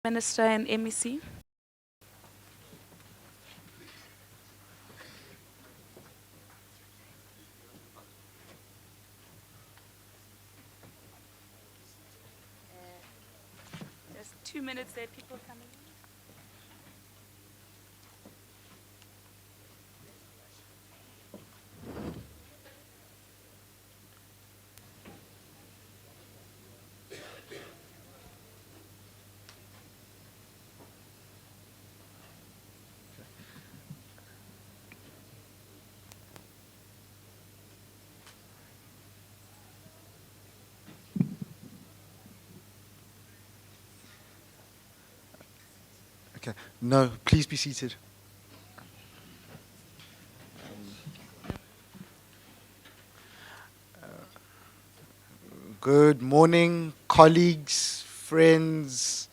Minister and MEC. Just 2 minutes there, people coming in. Okay. No, please be seated. Good morning, colleagues, friends,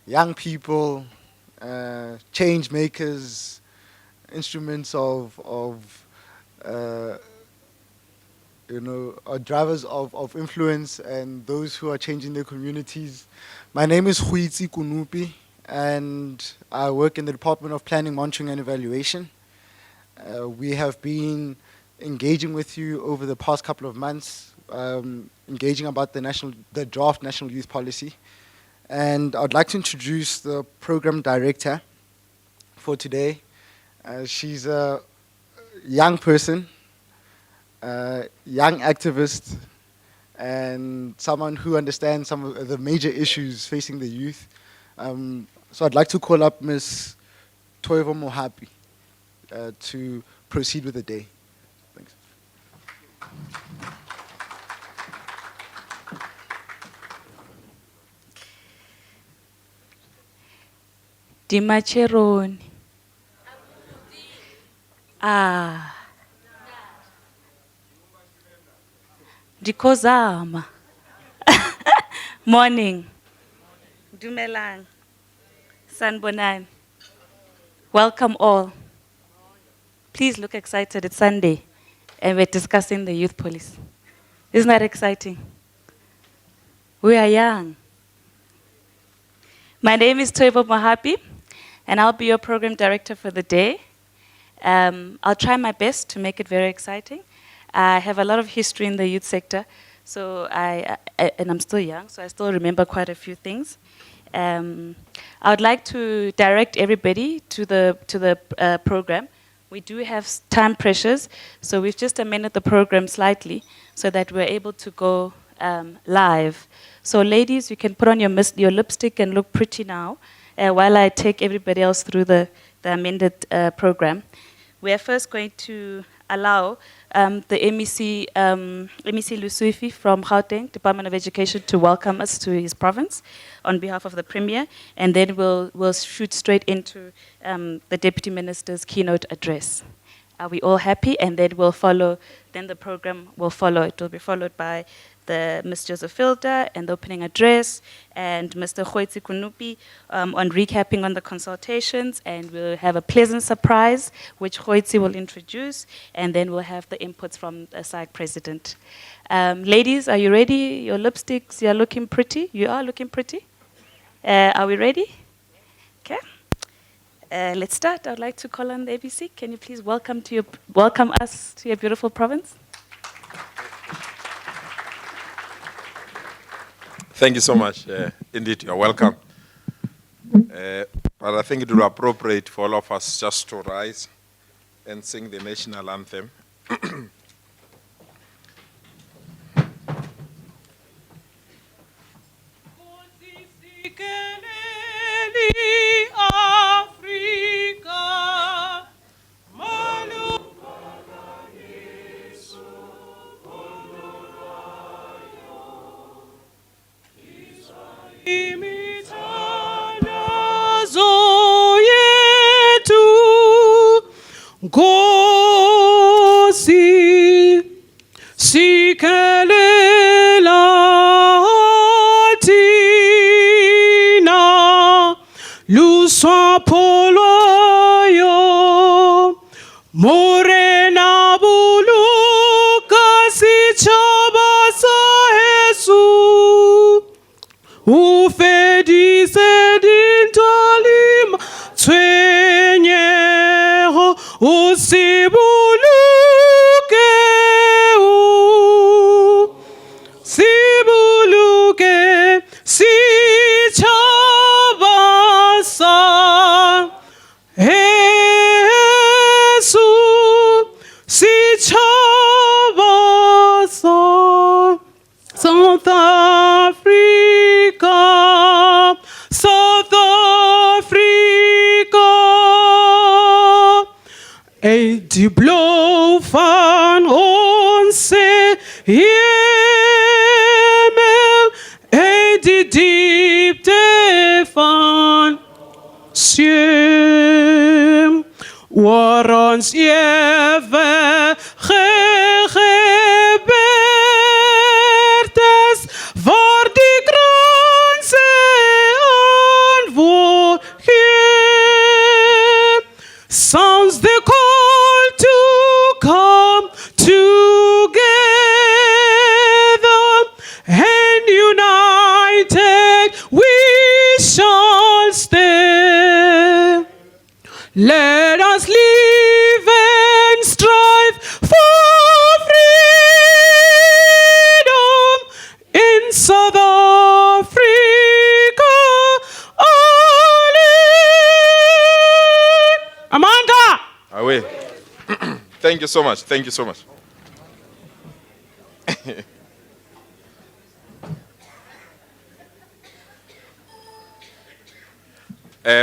young people, change makers, instruments of drivers of influence and those who are changing their communities. My name is Huitsi Kunupi, and I work in the Department of Planning, Monitoring and Evaluation. We have been engaging with you over the past couple of months, engaging about the draft National Youth Policy. And I'd like to introduce the program director for today. She's a young person, young activist, and someone who understands some of the major issues facing the youth. So I'd like to call up Ms. Toivo Mohapi to proceed with the day. Thanks. Dimacheroni. Dikozama. Morning. Dumelang. Sanbonan. Welcome all. Please look excited. It's Sunday, and we're discussing the youth policy. Isn't that exciting? We are young. My name is Toivo Mohapi, and I'll be your program director for the day. I'll try my best to make it very exciting. I have a lot of history in the youth sector, so and I'm still young, so I still remember quite a few things. I would like to direct everybody to the program. We do have time pressures, so we've just amended the program slightly so that we're able to go live. So ladies, you can put on your lipstick and look pretty now while I take everybody else through the amended program. We are first going to allow the MEC Lusuifi from Gauteng, Department of Education, to welcome us to his province on behalf of the Premier, and then we'll shoot straight into the Deputy Minister's keynote address. Are we all happy? And then the program will follow. It will be followed by Ms. Josephilda and the opening address, and Mr. Huitsi Kunupi on recapping on the consultations, and we'll have a pleasant surprise, which Huitsi will introduce, and then we'll have the inputs from the SAG president. Ladies, are you ready? Your lipsticks, you're looking pretty. You are looking pretty. Are we ready? Okay. Let's start. I'd like to call on the ABC. Can you please welcome us to your beautiful province? Thank you so much. Indeed, you're welcome. But I think it will be appropriate for all of us just to rise and sing the national anthem. Nkosi sikelela thina lusapho lwayo morena buluka sitjhaba sa Jesu ufedise Die blauw van onze hemel, die diepte van siem, waar ons eeuwige gebeurtes, waar die grondse antwoord geeft. Sounds the call to come together, and united we shall stand. Let us live and strive for freedom in South Africa. Amanda! Away. Thank you so much. Thank you so much.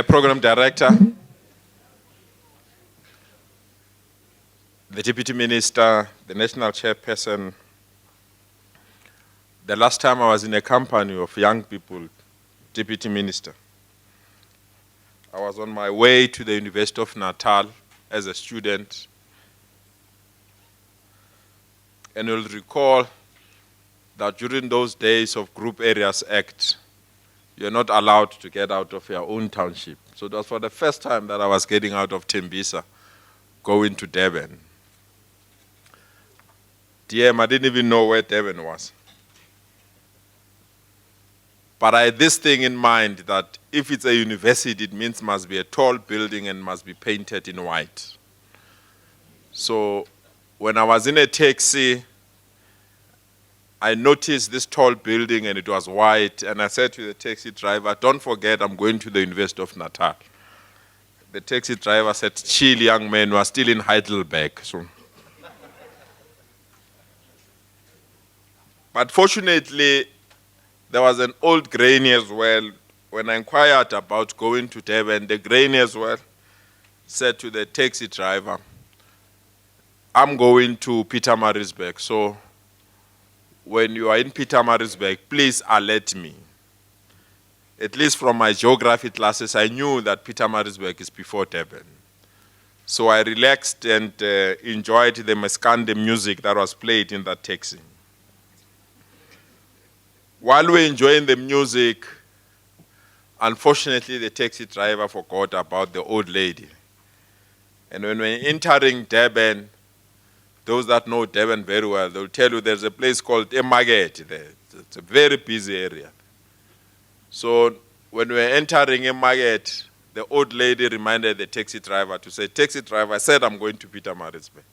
Program Director, the Deputy Minister, the National Chairperson. The last time I was in a company of young people, Deputy Minister, I was on my way to the University of Natal as a student. And you'll recall that during those days of Group Areas Act, you're not allowed to get out of your own township. So it was for the first time that I was getting out of Tembisa, going to Durban. DM, I didn't even know where Durban was. But I had this thing in mind that if it's a university, it means it must be a tall building and must be painted in white. So when I was in a taxi, I noticed this tall building and it was white, and I said to the taxi driver, don't forget I'm going to the University of Natal. The taxi driver said, chill young man, we are still in Heidelberg. So. But fortunately, there was an old granny as well. When I inquired about going to Durban, the granny as well said to the taxi driver, I'm going to Pietermaritzburg, so when you are in Pietermaritzburg, please alert me. At least from my geography classes, I knew that Pietermaritzburg is before Durban. So I relaxed and enjoyed the Maskande music that was played in that taxi. While we were enjoying the music, unfortunately the taxi driver forgot about the old lady. And when we were entering Durban, those that know Durban very well, they'll tell you there's a place called Emaget there. It's a very busy area. So when we were entering Emaget, the old lady reminded the taxi driver to say, taxi driver, I said I'm going to Pietermaritzburg.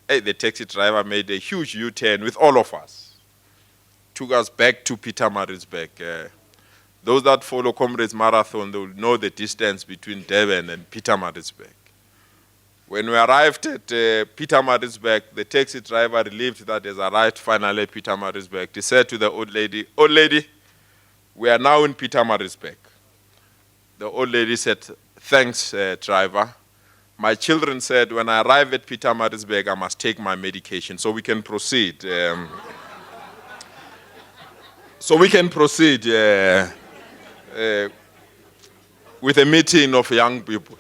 Hey, the taxi driver made a huge U-turn with all of us. Took us back to Pietermaritzburg. Those that follow Comrades Marathon, they will know the distance between Durban and Pietermaritzburg. When we arrived at Pietermaritzburg, the taxi driver, relieved that has arrived finally at Pietermaritzburg, he said to the old lady, we are now in Pietermaritzburg. The old lady said, thanks, driver. My children said, when I arrive at Pietermaritzburg, I must take my medication, so we can proceed. With a meeting of young people.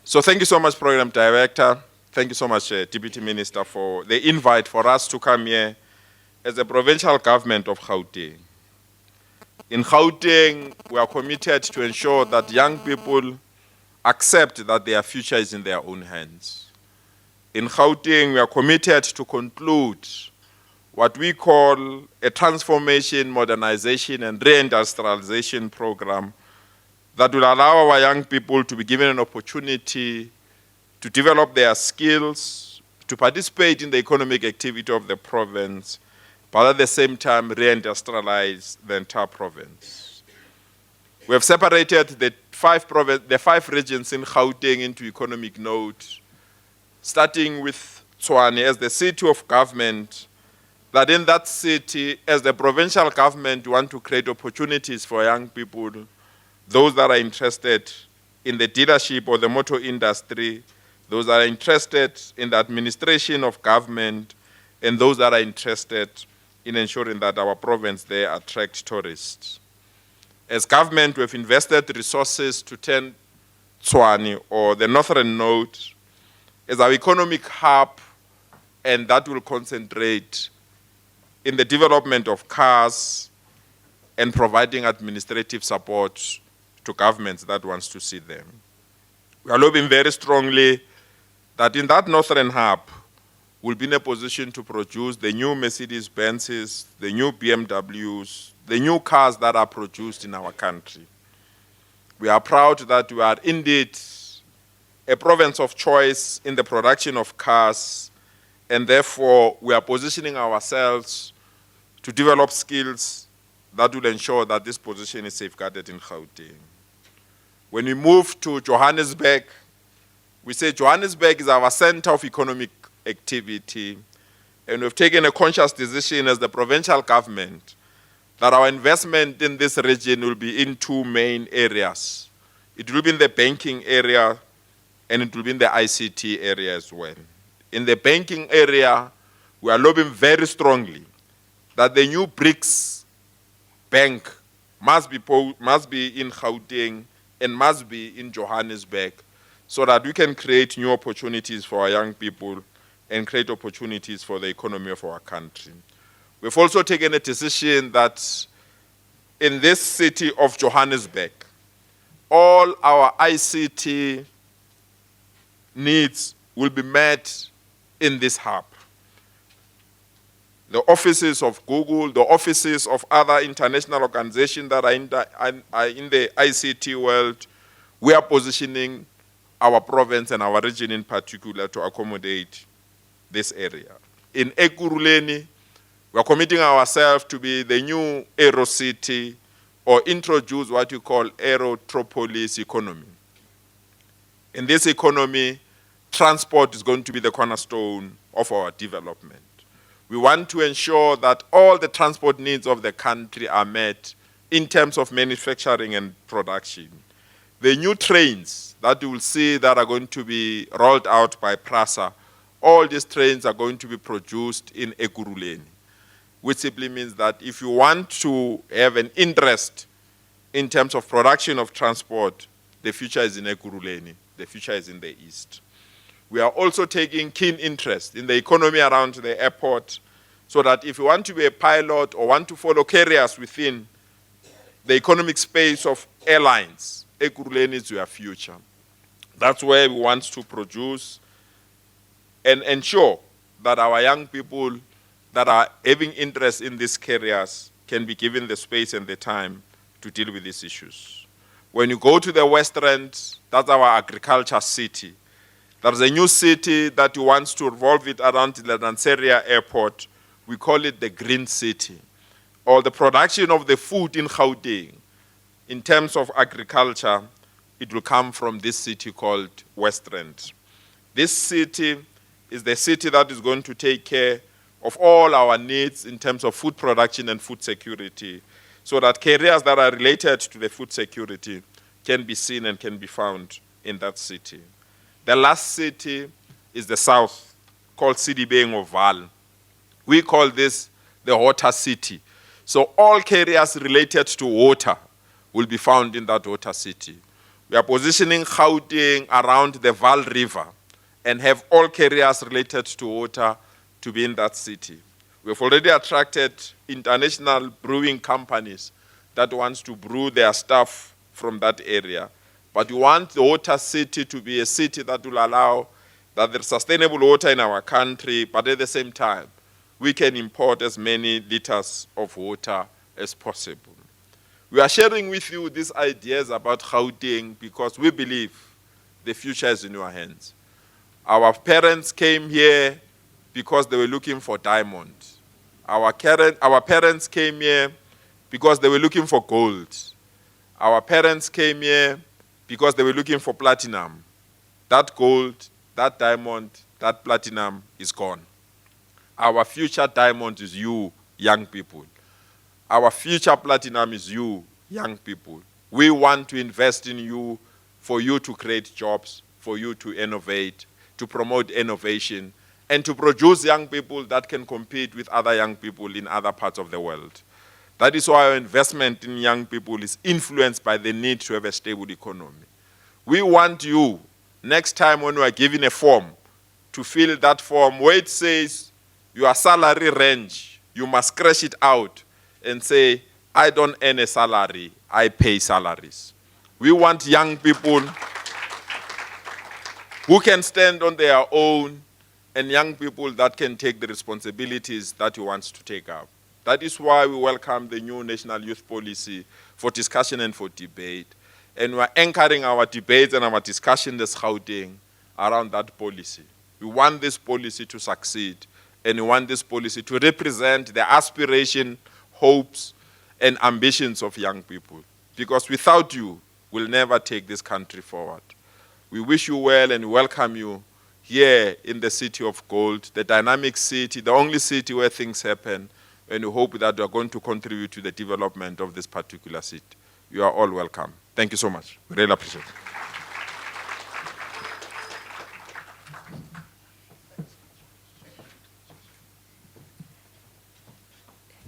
So thank you so much, Program Director. Thank you so much, Deputy Minister, for the invite for us to come here as a provincial government of Gauteng. In Gauteng, we are committed to ensure that young people accept that their future is in their own hands. In Gauteng, we are committed to conclude what we call a transformation, modernization, and reindustrialization program that will allow our young people to be given an opportunity to develop their skills, to participate in the economic activity of the province, but at the same time reindustrialize the entire province. We have separated the five regions in Gauteng into economic nodes, starting with Tshwane as the city of government, that in that city, as the provincial government, we want to create opportunities for young people those that are interested in the dealership or the motor industry, those that are interested in the administration of government, and those that are interested in ensuring that our province there attracts tourists. As government, we've invested resources to turn Tshwane, or the northern node, as our economic hub, and that will concentrate in the development of cars and providing administrative support to governments that wants to see them. We are lobbying very strongly that in that northern hub, we'll be in a position to produce the new Mercedes-Benzes, the new BMWs, the new cars that are produced in our country. We are proud that we are indeed a province of choice in the production of cars, and therefore we are positioning ourselves to develop skills that will ensure that this position is safeguarded in Gauteng. When we move to Johannesburg, we say Johannesburg is our center of economic activity, and we've taken a conscious decision as the provincial government that our investment in this region will be in two main areas. It will be in the banking area, and it will be in the ICT area as well. In the banking area, we are lobbying very strongly that the new BRICS bank must be in Gauteng and must be in Johannesburg, so that we can create new opportunities for our young people and create opportunities for the economy of our country. We've also taken a decision that in this city of Johannesburg, all our ICT needs will be met in this hub. The offices of Google, the offices of other international organizations that are in the ICT world, we are positioning our province and our region in particular to accommodate this area. In Ekurhuleni, we are committing ourselves to be the new Aero City, or introduce what you call Aerotropolis economy. In this economy, transport is going to be the cornerstone of our development. We want to ensure that all the transport needs of the country are met in terms of manufacturing and production. The new trains that you will see that are going to be rolled out by PRASA, all these trains are going to be produced in Ekurhuleni, which simply means that if you want to have an interest in terms of production of transport, the future is in Ekurhuleni, the future is in the east. We are also taking keen interest in the economy around the airport, so that if you want to be a pilot or want to follow carriers within the economic space of airlines, Ekurhuleni is your future. That's where we want to produce and ensure that our young people that are having interest in these carriers can be given the space and the time to deal with these issues. When you go to the West End, that's our agriculture city. There's a new city that wants to revolve it around the Lanseria airport. We call it the Green City. Or the production of the food in Gauteng, in terms of agriculture, it will come from this city called West End. This city is the city that is going to take care of all our needs in terms of food production and food security, so that carriers that are related to the food security can be seen and can be found in that city. The last city is the south, called Sidibeng or Val. We call this the water city. So all carriers related to water will be found in that water city. We are positioning Gauteng around the Val River and have all carriers related to water to be in that city. We've already attracted international brewing companies that wants to brew their stuff from that area. But we want the water city to be a city that will allow that there's sustainable water in our country, but at the same time, we can import as many liters of water as possible. We are sharing with you these ideas about Gauteng because we believe the future is in your hands. Our parents came here because they were looking for diamond. Our parents came here because they were looking for gold. Our parents came here because they were looking for platinum. That gold, that diamond, that platinum is gone. Our future diamond is you, young people. Our future platinum is you, young people. We want to invest in you for you to create jobs, for you to innovate, to promote innovation, and to produce young people that can compete with other young people in other parts of the world. That is why our investment in young people is influenced by the need to have a stable economy. We want you, next time when we are given a form, to fill that form where it says your salary range, you must scratch it out and say, I don't earn a salary, I pay salaries. We want young people who can stand on their own and young people that can take the responsibilities that he wants to take up. That is why we welcome the new National Youth Policy for discussion and for debate. And we are anchoring our debates and our discussion this Gauteng around that policy. We want this policy to succeed, and we want this policy to represent the aspiration, hopes, and ambitions of young people. Because without you, we'll never take this country forward. We wish you well and welcome you here in the city of gold, the dynamic city, the only city where things happen, and we hope that you are going to contribute to the development of this particular city. You are all welcome. Thank you so much. We really appreciate it.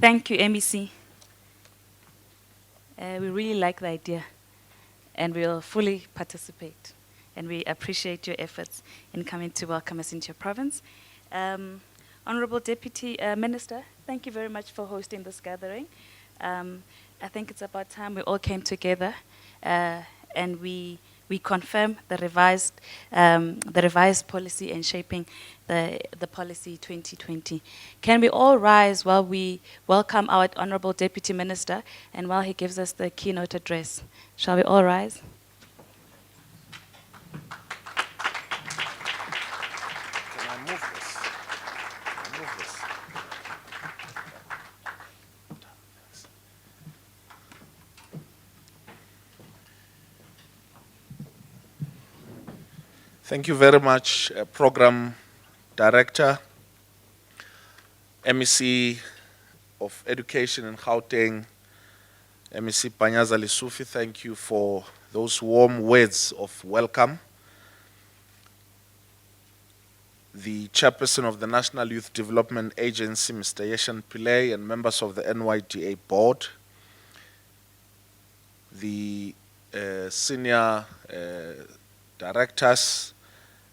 Thank you, MEC. We really like the idea, and we'll fully participate. And we appreciate your efforts in coming to welcome us into your province. Honorable Deputy Minister, thank you very much for hosting this gathering. I think it's about time we all came together and we confirm the revised policy and shaping the policy 2020. Can we all rise while we welcome our Honorable Deputy Minister and while he gives us the keynote address? Shall we all rise? Thank you very much, Program Director, MEC of Education in Gauteng, MEC Panyaza Lisufi. Thank you for those warm words of welcome. The Chairperson of the National Youth Development Agency, Mr. Yeshan Pillay, and members of the NYDA Board, the senior directors,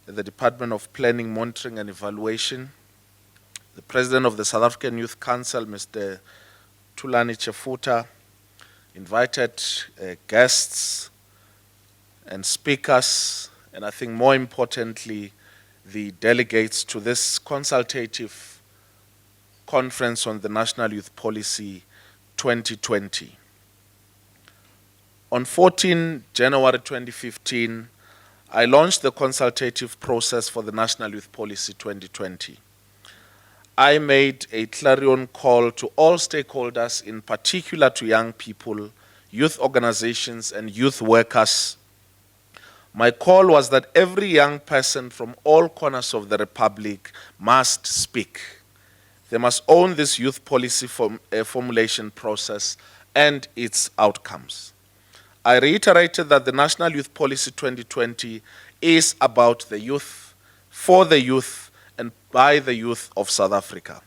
the Department of Planning, Monitoring and Evaluation, the President of the South African Youth Council, Mr. Thulani Chefuta, invited guests and speakers, and I think more importantly, the delegates to this consultative conference on the National Youth Policy 2020. On 14 January 2015, I launched the consultative process for the National Youth Policy 2020. I made a clarion call to all stakeholders, in particular to young people, youth organizations, and youth workers. My call was that every young person from all corners of the Republic must speak. They must own this youth policy formulation process and its outcomes. I reiterated that the National Youth Policy 2020 is about the youth, for the youth, and by the youth of South Africa.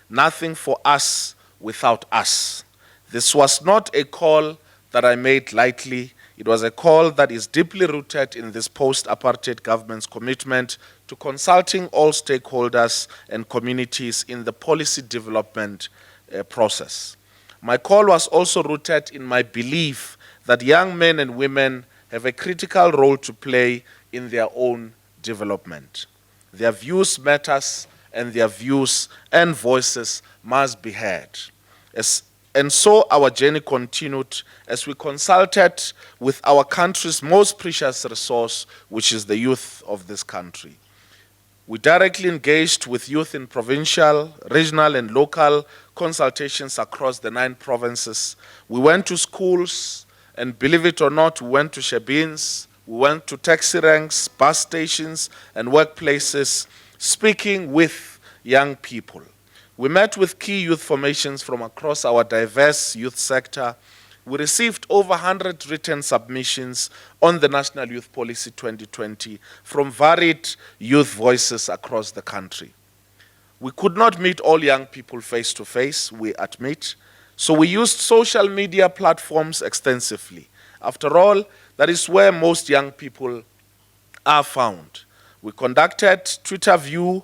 Nothing for us without us. This was not a call that I made lightly. It was a call that is deeply rooted in this post-apartheid government's commitment to consulting all stakeholders and communities in the policy development process. My call was also rooted in my belief that young men and women have a critical role to play in their own development. Their views matters, and their views and voices must be heard. And so our journey continued as we consulted with our country's most precious resource, which is the youth of this country. We directly engaged with youth in provincial, regional, and local consultations across the 9 provinces. We went to schools, and believe it or not, we went to shebeens, we went to taxi ranks, bus stations, and workplaces, speaking with young people. We met with key youth formations from across our diverse youth sector, we received over 100 written submissions on the National Youth Policy 2020 from varied youth voices across the country. We could not meet all young people face to face, we admit, so we used social media platforms extensively. After all, that is where most young people are found. We conducted Twitter View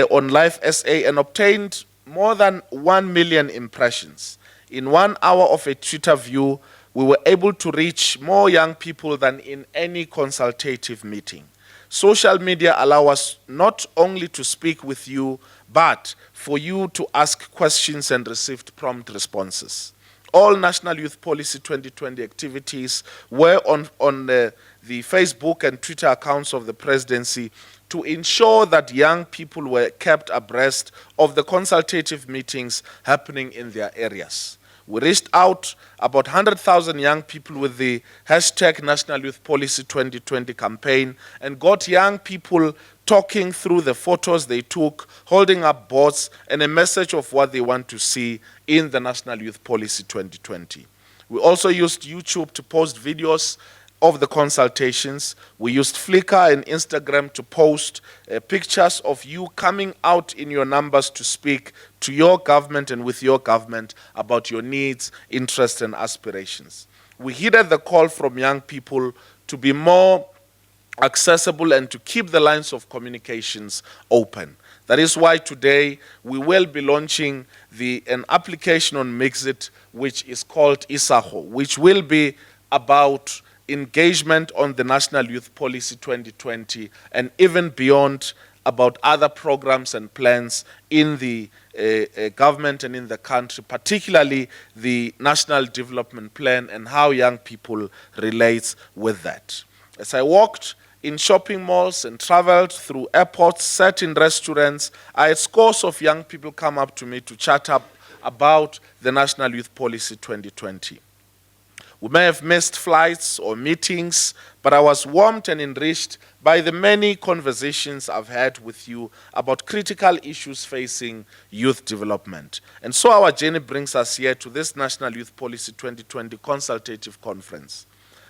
on Live SA and obtained more than 1 million impressions. In 1 hour of a Twitter View, we were able to reach more young people than in any consultative meeting. Social media allow us not only to speak with you, but for you to ask questions and receive prompt responses. All National Youth Policy 2020 activities were on the Facebook and Twitter accounts of the presidency to ensure that young people were kept abreast of the consultative meetings happening in their areas. We reached out about 100,000 young people with the hashtag National Youth Policy 2020 campaign and got young people talking through the photos they took, holding up boards and a message of what they want to see in the National Youth Policy 2020. We also used YouTube to post videos of the consultations. We used Flickr and Instagram to post pictures of you coming out in your numbers to speak to your government and with your government about your needs, interests, and aspirations. We heeded the call from young people to be more accessible and to keep the lines of communications open. That is why today we will be launching an application on Mixit which is called Isaho, which will be about engagement on the National Youth Policy 2020 and even beyond, about other programs and plans in the government and in the country, particularly the National Development Plan and how young people relate with that. As I walked in shopping malls and traveled through airports, sat in restaurants, I had scores of young people come up to me to chat up about the National Youth Policy 2020. We may have missed flights or meetings, but I was warmed and enriched by the many conversations I've had with you about critical issues facing youth development. And so our journey brings us here to this National Youth Policy 2020 Consultative Conference.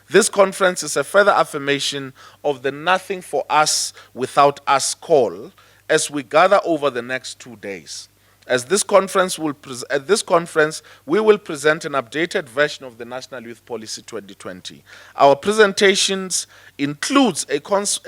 This conference is a further affirmation of the Nothing for Us Without Us call as we gather over the next 2 days. At this conference, we will present an updated version of the National Youth Policy 2020. Our presentations includes a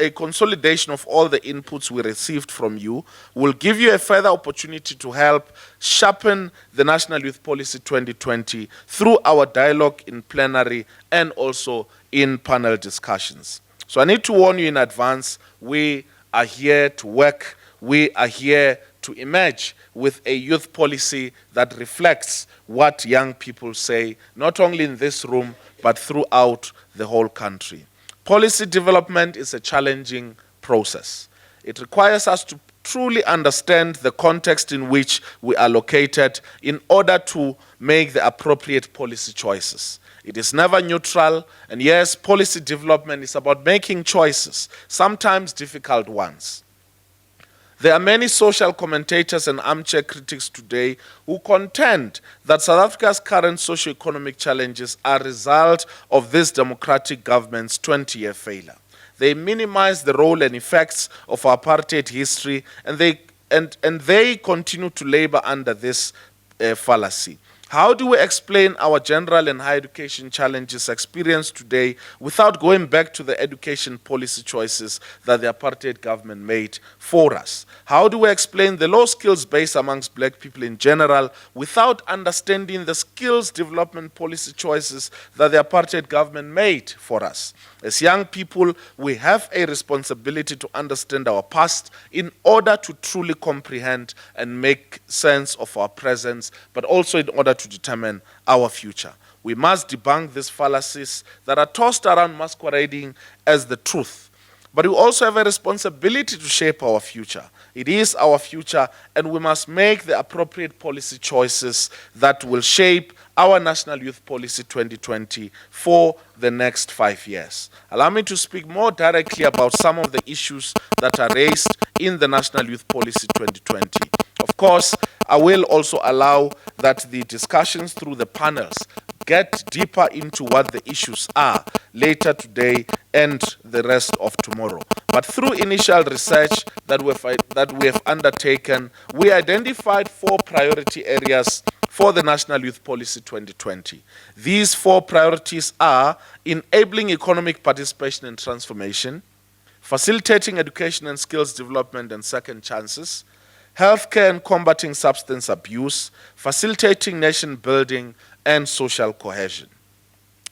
consolidation of all the inputs we received from you. We'll give you a further opportunity to help sharpen the National Youth Policy 2020 through our dialogue in plenary and also in panel discussions. So I need to warn you in advance, we are here to work, we are here to emerge with a youth policy that reflects what young people say, not only in this room, but throughout the whole country. Policy development is a challenging process. It requires us to truly understand the context in which we are located in order to make the appropriate policy choices. It is never neutral, and yes, policy development is about making choices, sometimes difficult ones. There are many social commentators and armchair critics today who contend that South Africa's current socio-economic challenges are a result of this democratic government's 20-year failure. They minimize the role and effects of apartheid history, and they continue to labor under this fallacy. How do we explain our general and higher education challenges experienced today without going back to the education policy choices that the apartheid government made for us? How do we explain the low skills base amongst black people in general without understanding the skills development policy choices that the apartheid government made for us? As young people, we have a responsibility to understand our past in order to truly comprehend and make sense of our presence, but also in order to determine our future. We must debunk these fallacies that are tossed around masquerading as the truth. But we also have a responsibility to shape our future. It is our future, and we must make the appropriate policy choices that will shape our National Youth Policy 2020 for the next 5 years. Allow me to speak more directly about some of the issues that are raised in the National Youth Policy 2020. Of course, I will also allow that the discussions through the panels get deeper into what the issues are later today and the rest of tomorrow. But through initial research that we have undertaken, we identified 4 priority areas for the National Youth Policy 2020. These 4 priorities are enabling economic participation and transformation, facilitating education and skills development and second chances, healthcare and combating substance abuse, facilitating nation building and social cohesion.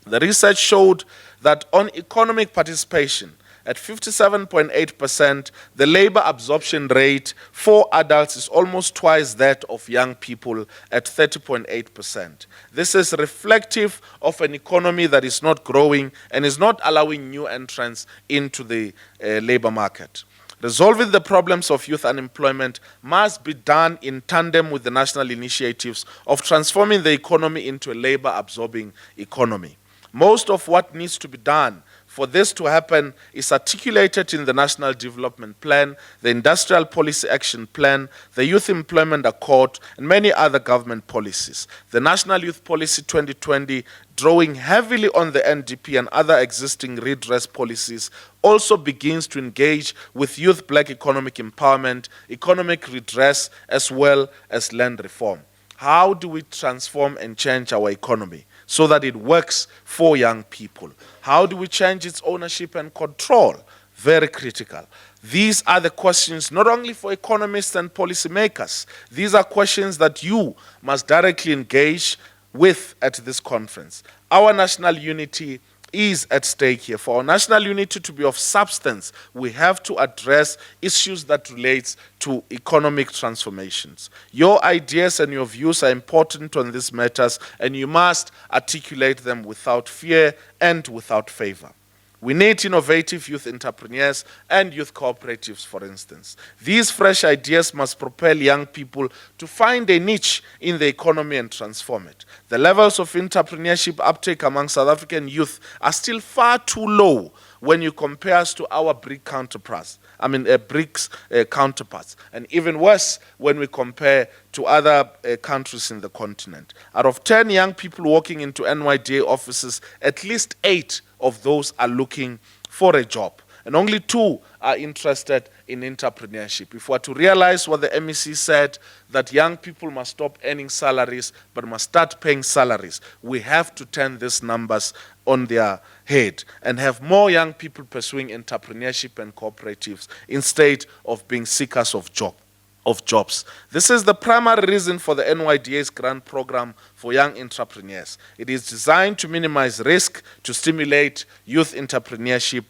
The research showed that on economic participation, at 57.8%, the labor absorption rate for adults is almost twice that of young people at 30.8%. This is reflective of an economy that is not growing and is not allowing new entrants into the labor market. Resolving the problems of youth unemployment must be done in tandem with the national initiatives of transforming the economy into a labor-absorbing economy. Most of what needs to be done for this to happen is articulated in the National Development Plan, the Industrial Policy Action Plan, the Youth Employment Accord, and many other government policies. The National Youth Policy 2020, drawing heavily on the NDP and other existing redress policies, also begins to engage with youth black economic empowerment, economic redress, as well as land reform. How do we transform and change our economy so that it works for young people? How do we change its ownership and control? Very critical. These are the questions not only for economists and policymakers. These are questions that you must directly engage with at this conference. Our national unity is at stake here. For our national unity to be of substance, we have to address issues that relate to economic transformations. Your ideas and your views are important on these matters, and you must articulate them without fear and without favor. We need innovative youth entrepreneurs and youth cooperatives, for instance. These fresh ideas must propel young people to find a niche in the economy and transform it. The levels of entrepreneurship uptake among South African youth are still far too low when you compare us to our BRICS counterparts, and even worse when we compare to other countries in the continent. Out of 10 young people walking into NYDA offices, at least 8 of those are looking for a job, and only 2 are interested in entrepreneurship. If we are to realize what the MEC said, that young people must stop earning salaries but must start paying salaries, we have to turn these numbers on their head and have more young people pursuing entrepreneurship and cooperatives instead of being seekers of jobs. This is the primary reason for the NYDA's grant program for young entrepreneurs. It is designed to minimize risk, to stimulate youth entrepreneurship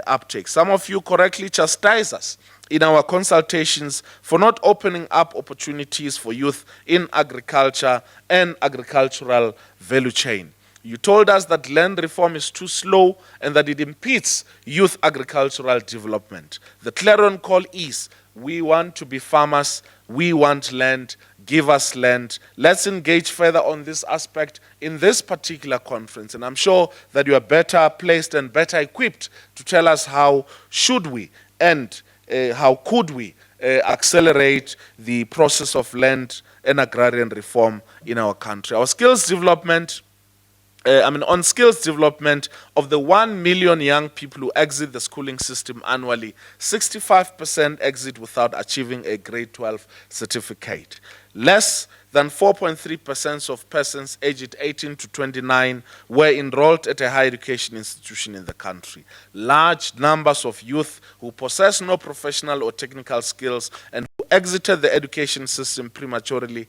uptake. Some of you correctly chastise us in our consultations for not opening up opportunities for youth in agriculture and agricultural value chain. You told us that land reform is too slow and that it impedes youth agricultural development. The clarion call is, we want to be farmers, we want land, give us land. Let's engage further on this aspect in this particular conference. And I'm sure that you are better placed and better equipped to tell us how should we and how could we accelerate the process of land and agrarian reform in our country. Our skills development, on skills development, of the 1 million young people who exit the schooling system annually, 65% exit without achieving a grade 12 certificate. Less than 4.3% of persons aged 18 to 29 were enrolled at a higher education institution in the country. Large numbers of youth who possess no professional or technical skills and who exited the education system prematurely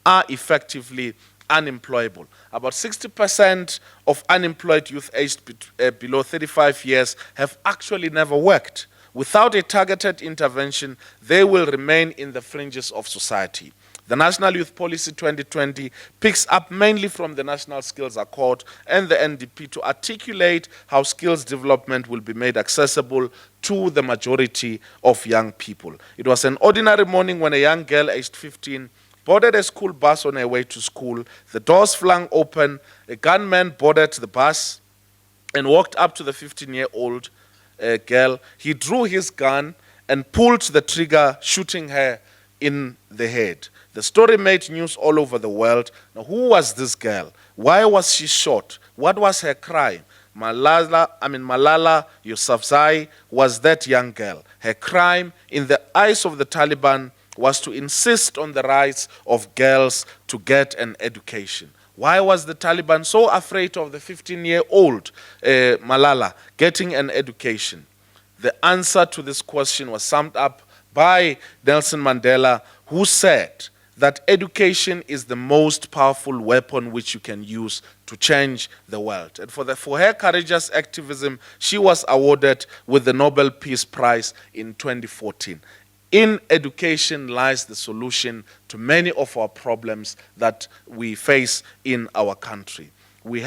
are effectively unemployable. About 60% of unemployed youth aged below 35 years have actually never worked. Without a targeted intervention, they will remain in the fringes of society. The National Youth Policy 2020 picks up mainly from the National Skills Accord and the NDP to articulate how skills development will be made accessible to the majority of young people. It was an ordinary morning when a young girl aged 15 boarded a school bus on her way to school. The doors flung open, a gunman boarded the bus and walked up to the 15-year-old girl. He drew his gun and pulled the trigger, shooting her in the head. The story made news all over the world. Now, who was this girl? Why was she shot? What was her crime? Malala Yousafzai was that young girl. Her crime, in the eyes of the Taliban, was to insist on the rights of girls to get an education. Why was the Taliban so afraid of the 15-year-old Malala getting an education? The answer to this question was summed up by Nelson Mandela, who said that education is the most powerful weapon which you can use to change the world. And for her courageous activism, she was awarded with the Nobel Peace Prize in 2014. In education lies the solution to many of our problems that we face in our country. We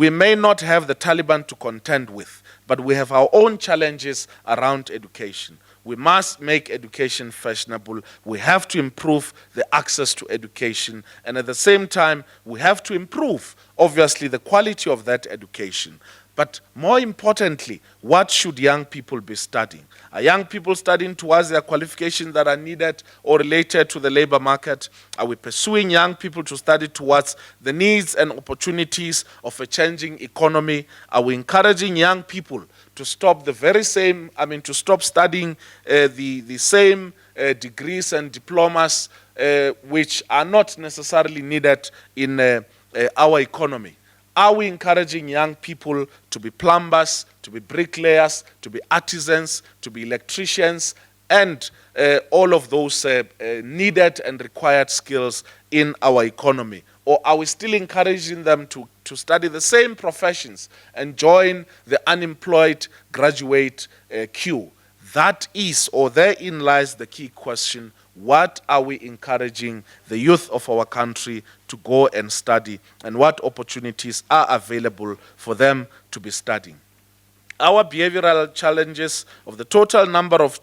may not have the Taliban to contend with, but we have our own challenges around education. We must make education fashionable. We have to improve the access to education. And at the same time, we have to improve, obviously, the quality of that education. But more importantly, what should young people be studying? Are young people studying towards their qualifications that are needed or related to the labor market? Are we pursuing young people to study towards the needs and opportunities of a changing economy? Are we encouraging young people to stop to stop studying the same degrees and diplomas which are not necessarily needed in our economy? Are we encouraging young people to be plumbers, to be bricklayers, to be artisans, to be electricians, and all of those needed and required skills in our economy? Or are we still encouraging them to study the same professions and join the unemployed graduate queue? That is, or therein lies the key question: what are we encouraging the youth of our country to go and study, and what opportunities are available for them to be studying? Our behavioral challenges, of the total number of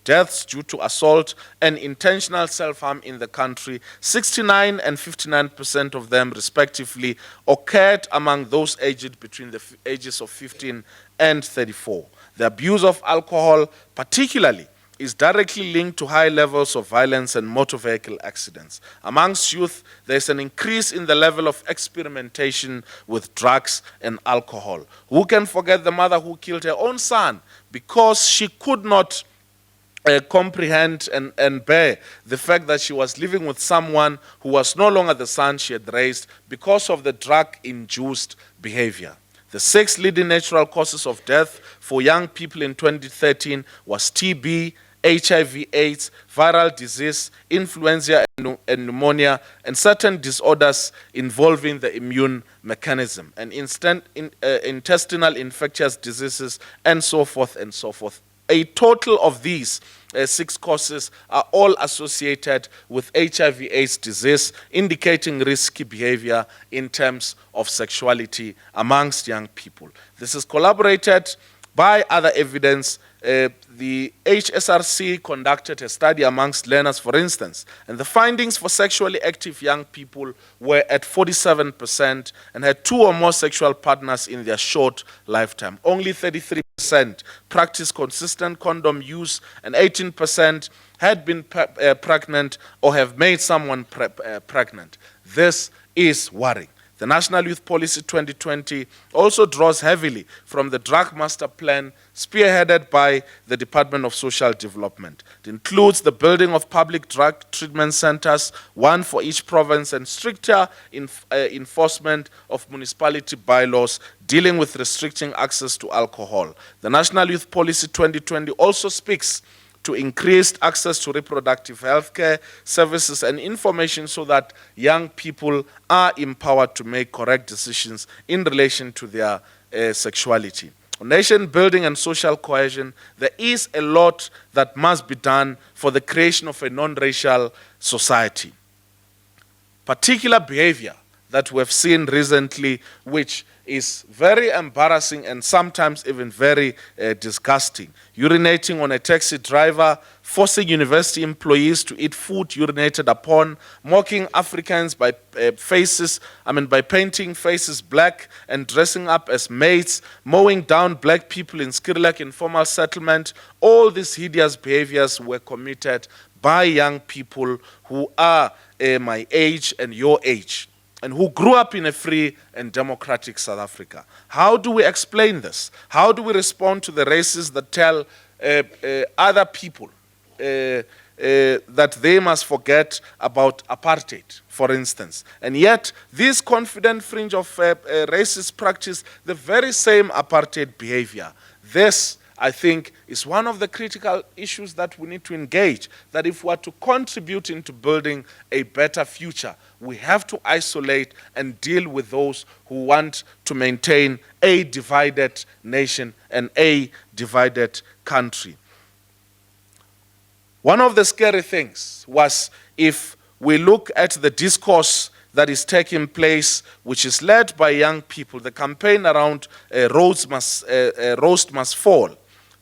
deaths due to assault and intentional self-harm in the country, 69% and 59% of them respectively occurred among those aged between the ages of 15 and 34. The abuse of alcohol, particularly, is directly linked to high levels of violence and motor vehicle accidents. Amongst youth, there is an increase in the level of experimentation with drugs and alcohol. Who can forget the mother who killed her own son because she could not comprehend and bear the fact that she was living with someone who was no longer the son she had raised because of the drug-induced behavior? The 6 leading natural causes of death for young people in 2013 was TB, HIV/AIDS, viral disease, influenza and pneumonia, and certain disorders involving the immune mechanism, and intestinal infectious diseases, and so forth and so forth. A total of these 6 causes are all associated with HIV/AIDS disease, indicating risky behavior in terms of sexuality amongst young people. This is corroborated by other evidence. The HSRC conducted a study amongst learners, for instance, and the findings for sexually active young people were at 47% and had 2 or more sexual partners in their short lifetime. Only 33% practiced consistent condom use, and 18% had been pregnant or have made someone pregnant. This is worrying. The National Youth Policy 2020 also draws heavily from the Drug Master Plan spearheaded by the Department of Social Development. It includes the building of public drug treatment centers, 1 for each province, and stricter enforcement of municipality bylaws dealing with restricting access to alcohol. The National Youth Policy 2020 also speaks to increased access to reproductive health care services and information so that young people are empowered to make correct decisions in relation to their sexuality. On nation building and social cohesion, there is a lot that must be done for the creation of a non-racial society. Particular behavior that we have seen recently, which is very embarrassing and sometimes even very disgusting. Urinating on a taxi driver, forcing university employees to eat food urinated upon, mocking Africans by painting faces black and dressing up as maids, mowing down black people in Skirlek informal settlement. All these hideous behaviors were committed by young people who are my age and your age, and who grew up in a free and democratic South Africa. How do we explain this? How do we respond to the racists that tell other people that they must forget about apartheid, for instance? And yet, this confident fringe of racist practice the very same apartheid behavior. This, I think, is one of the critical issues that we need to engage, that if we are to contribute into building a better future, we have to isolate and deal with those who want to maintain a divided nation and a divided country. One of the scary things was, if we look at the discourse that is taking place, which is led by young people, the campaign around roast must fall,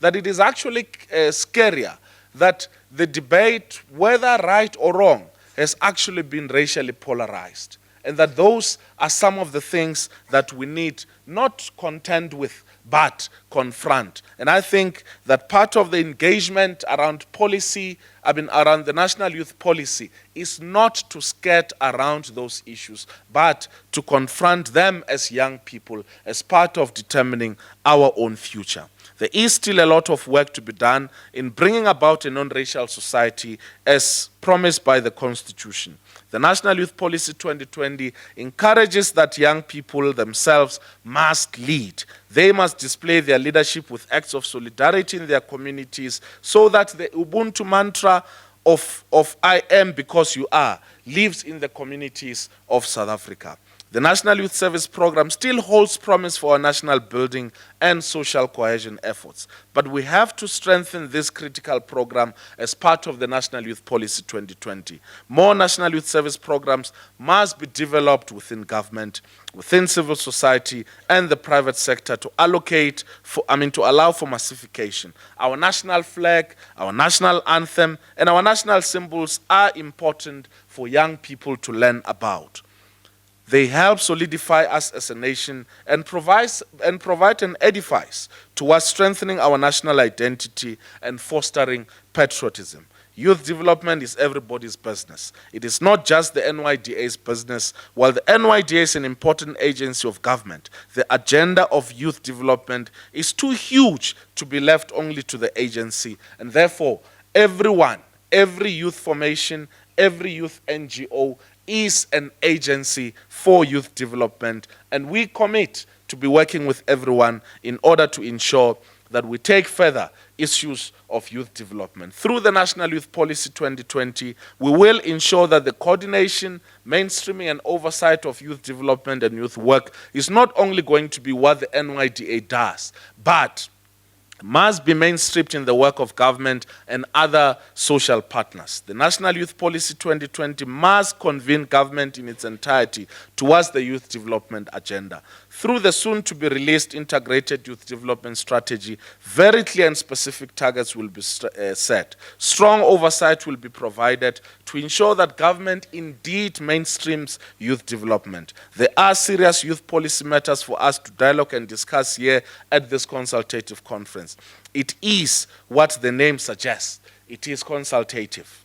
that it is actually scarier that the debate, whether right or wrong, has actually been racially polarized. And that those are some of the things that we need not contend with, but confront. And I think that part of the engagement around policy, around the national youth policy, is not to skirt around those issues, but to confront them as young people, as part of determining our own future. There is still a lot of work to be done in bringing about a non-racial society as promised by the Constitution. The National Youth Policy 2020 encourages that young people themselves must lead. They must display their leadership with acts of solidarity in their communities, so that the Ubuntu mantra of I am because you are lives in the communities of South Africa. The National Youth Service Program still holds promise for our national building and social cohesion efforts. But we have to strengthen this critical program as part of the National Youth Policy 2020. More National Youth Service programs must be developed within government, within civil society, and the private sector to allocate to allow for massification. Our national flag, our national anthem, and our national symbols are important for young people to learn about. They help solidify us as a nation and provide an edifice towards strengthening our national identity and fostering patriotism. Youth development is everybody's business. It is not just the NYDA's business. While the NYDA is an important agency of government, the agenda of youth development is too huge to be left only to the agency. And therefore, everyone, every youth formation, every youth NGO is an agency for youth development, and we commit to be working with everyone in order to ensure that we take further issues of youth development. Through the National Youth Policy 2020, we will ensure that the coordination, mainstreaming, and oversight of youth development and youth work is not only going to be what the NYDA does, but must be mainstreamed in the work of government and other social partners. The National Youth Policy 2020 must convene government in its entirety towards the youth development agenda. Through the soon-to-be-released integrated youth development strategy, very clear and specific targets will be set. Strong oversight will be provided to ensure that government indeed mainstreams youth development. There are serious youth policy matters for us to dialogue and discuss here at this consultative conference. It is what the name suggests. It is consultative.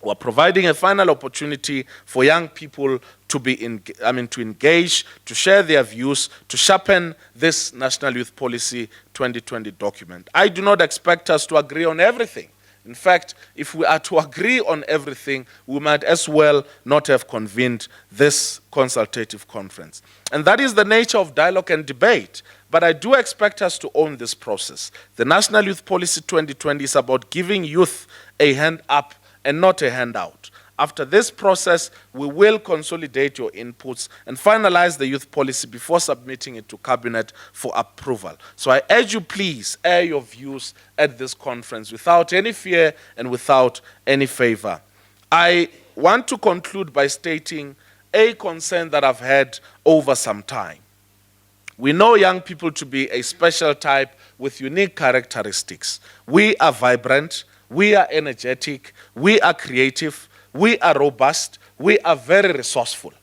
We're providing a final opportunity for young people to to engage, to share their views, to sharpen this National Youth Policy 2020 document. I do not expect us to agree on everything. In fact, if we are to agree on everything, we might as well not have convened this consultative conference. And that is the nature of dialogue and debate. But I do expect us to own this process. The National Youth Policy 2020 is about giving youth a hand up and not a handout. After this process, we will consolidate your inputs and finalize the youth policy before submitting it to Cabinet for approval. So I urge you, please air your views at this conference without any fear and without any favor. I want to conclude by stating a concern that I've had over some time. We know young people to be a special type with unique characteristics. We are vibrant, we are energetic, we are creative, we are robust, we are very resourceful,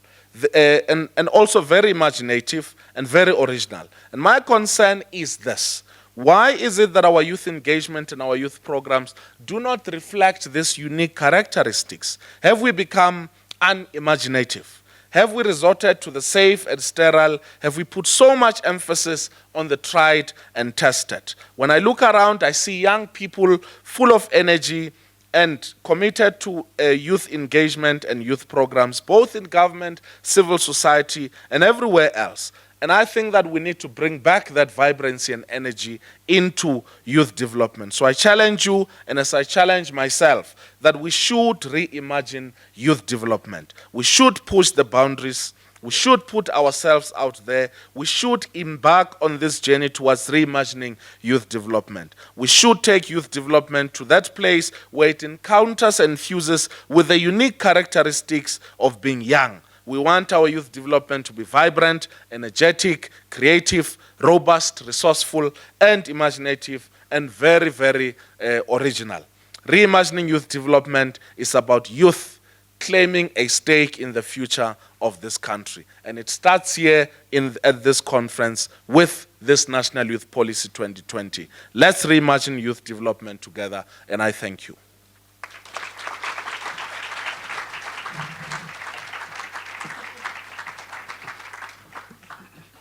and also very imaginative and very original. And my concern is this. Why is it that our youth engagement and our youth programs do not reflect these unique characteristics? Have we become unimaginative? Have we resorted to the safe and sterile? Have we put so much emphasis on the tried and tested? When I look around, I see young people full of energy and committed to youth engagement and youth programs, both in government, civil society, and everywhere else. And I think that we need to bring back that vibrancy and energy into youth development. So I challenge you, and as I challenge myself, that we should reimagine youth development. We should push the boundaries. We should put ourselves out there. We should embark on this journey towards reimagining youth development. We should take youth development to that place where it encounters and fuses with the unique characteristics of being young. We want our youth development to be vibrant, energetic, creative, robust, resourceful, and imaginative, and very, very original. Reimagining youth development is about youth claiming a stake in the future of this country. And it starts here at this conference with this National Youth Policy 2020. Let's reimagine youth development together, and I thank you.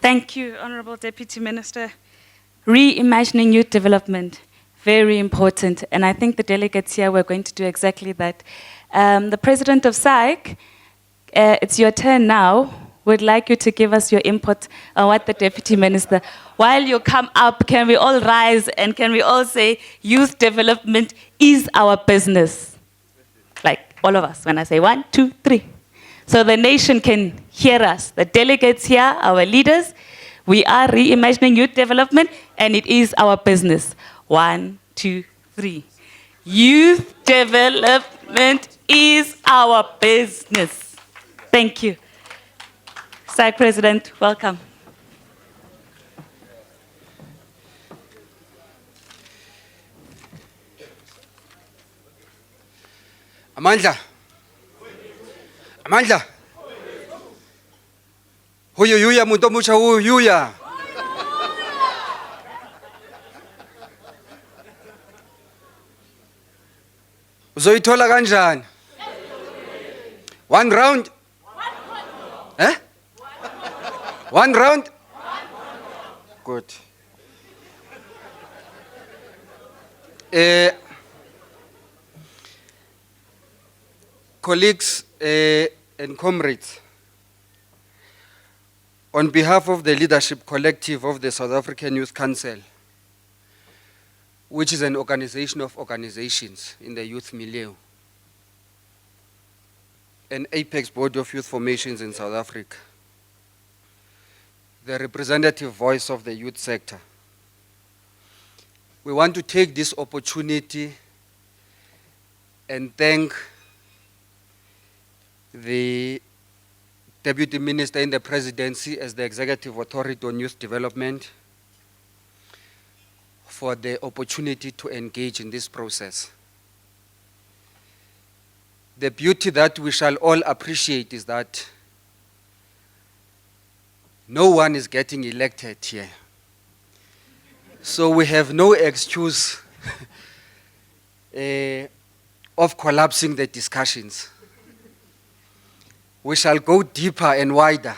Thank you, Honorable Deputy Minister. Reimagining youth development, very important. And I think the delegates here were going to do exactly that. The President of SAIC, it's your turn now. We'd like you to give us your input on what the Deputy Minister, while you come up, can we all rise and can we all say youth development is our business? Like all of us, when I say 1, 2, 3. So the nation can hear us. The delegates here, our leaders, we are reimagining youth development and it is our business. 1, 2, 3. Youth development is our business. Thank you. SAIC President, welcome. Amandla. Amandla. Huyuyuya muntu omusha huyuya. Uzoyithola kanjani? One round? Eh? One round? Good. Colleagues and comrades, on behalf of the leadership collective of the South African Youth Council, which is an organization of organizations in the youth milieu, an apex body of youth formations in South Africa, the representative voice of the youth sector, we want to take this opportunity and thank the Deputy Minister in the Presidency as the Executive Authority on Youth Development for the opportunity to engage in this process. The beauty that we shall all appreciate is that no one is getting elected here. So we have no excuse of collapsing the discussions. We shall go deeper and wider.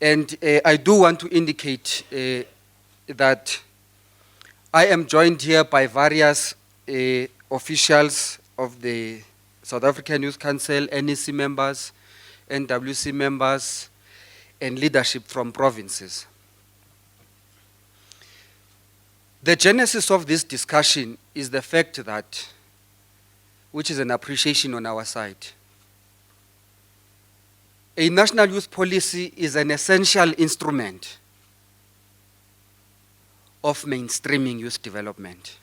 And I do want to indicate that I am joined here by various officials of the South African Youth Council, NEC members, NWC members, and leadership from provinces. The genesis of this discussion is the fact that, which is an appreciation on our side, a national youth policy is an essential instrument of mainstreaming youth development.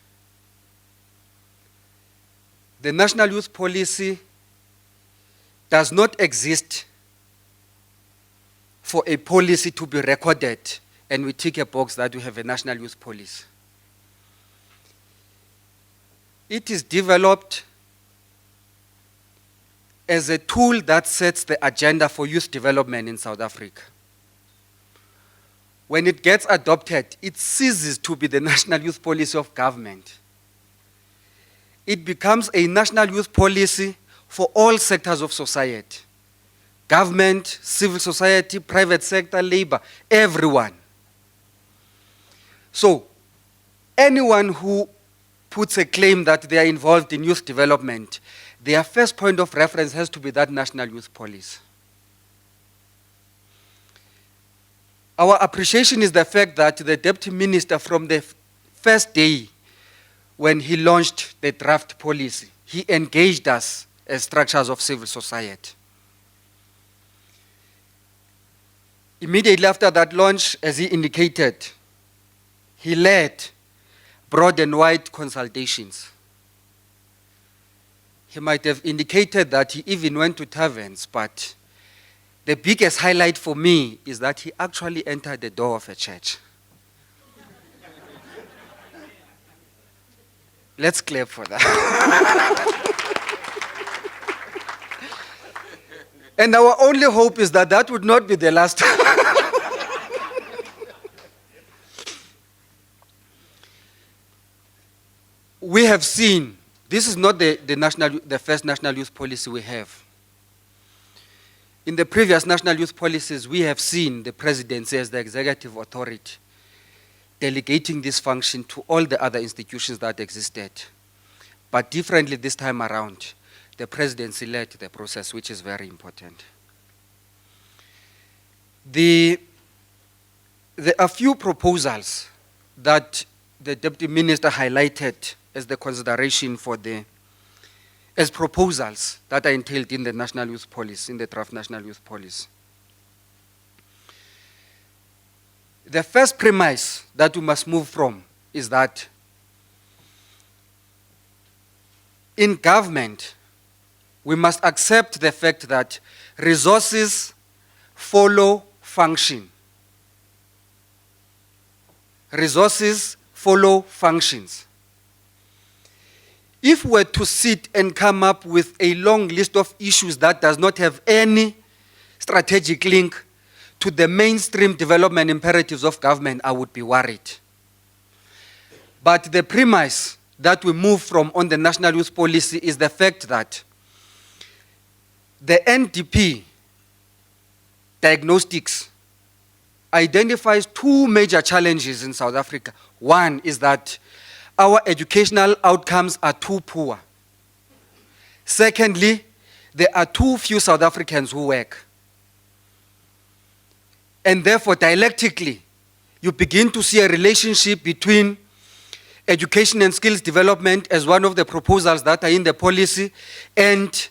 The national youth policy does not exist for a policy to be recorded and we tick a box that we have a national youth policy. It is developed as a tool that sets the agenda for youth development in South Africa. when it gets adopted, it ceases to be the national youth policy of government. It becomes a national youth policy for all sectors of society. Government, civil society, private sector, labor, everyone. So, anyone who puts a claim that they are involved in youth development, their first point of reference has to be that national youth policy. Our appreciation is the fact that the Deputy Minister, from the first day when he launched the draft policy, he engaged us as structures of civil society. Immediately after that launch, as he indicated, he led broad and wide consultations. He might have indicated that he even went to taverns, but the biggest highlight for me is that he actually entered the door of a church. Let's clap for that. And our only hope is that that would not be the last time. We have seen, this is not the first national youth policy we have. In the previous national youth policies, we have seen the presidency as the executive authority delegating this function to all the other institutions that existed. But differently this time around, the presidency led the process, which is very important. There are few proposals that the Deputy Minister highlighted as the consideration for as proposals that are entailed in the National Youth Policy, in the draft National Youth Policy. The first premise that we must move from is that in government, we must accept the fact that resources follow function. Resources follow functions. If we were to sit and come up with a long list of issues that does not have any strategic link to the mainstream development imperatives of government, I would be worried. But the premise that we move from on the National Youth Policy is the fact that the NDP diagnostics identifies two major challenges in South Africa. One is that our educational outcomes are too poor. Secondly, there are too few South Africans who work. And therefore, dialectically, you begin to see a relationship between education and skills development as one of the proposals that are in the policy, and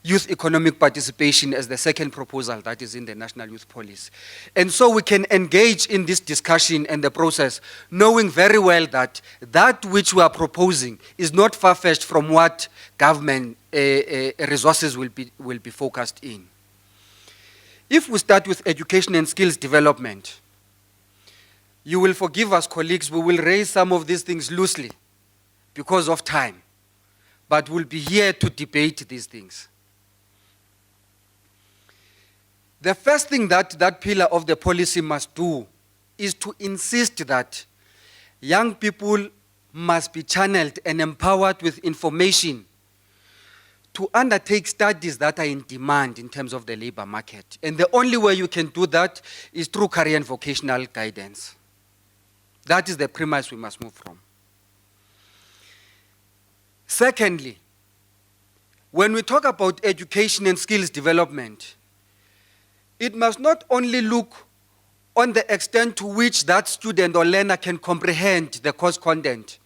youth economic participation as the second proposal that is in the National Youth Policy. And so we can engage in this discussion and the process, knowing very well that that which we are proposing is not far-fetched from what government resources will be focused in. If we start with education and skills development, you will forgive us, colleagues, we will raise some of these things loosely because of time, but we'll be here to debate these things. The first thing that pillar of the policy must do is to insist that young people must be channeled and empowered with information to undertake studies that are in demand in terms of the labor market. And the only way you can do that is through career and vocational guidance. That is the premise we must move from. Secondly, when we talk about education and skills development, it must not only look on the extent to which that student or learner can comprehend the course content.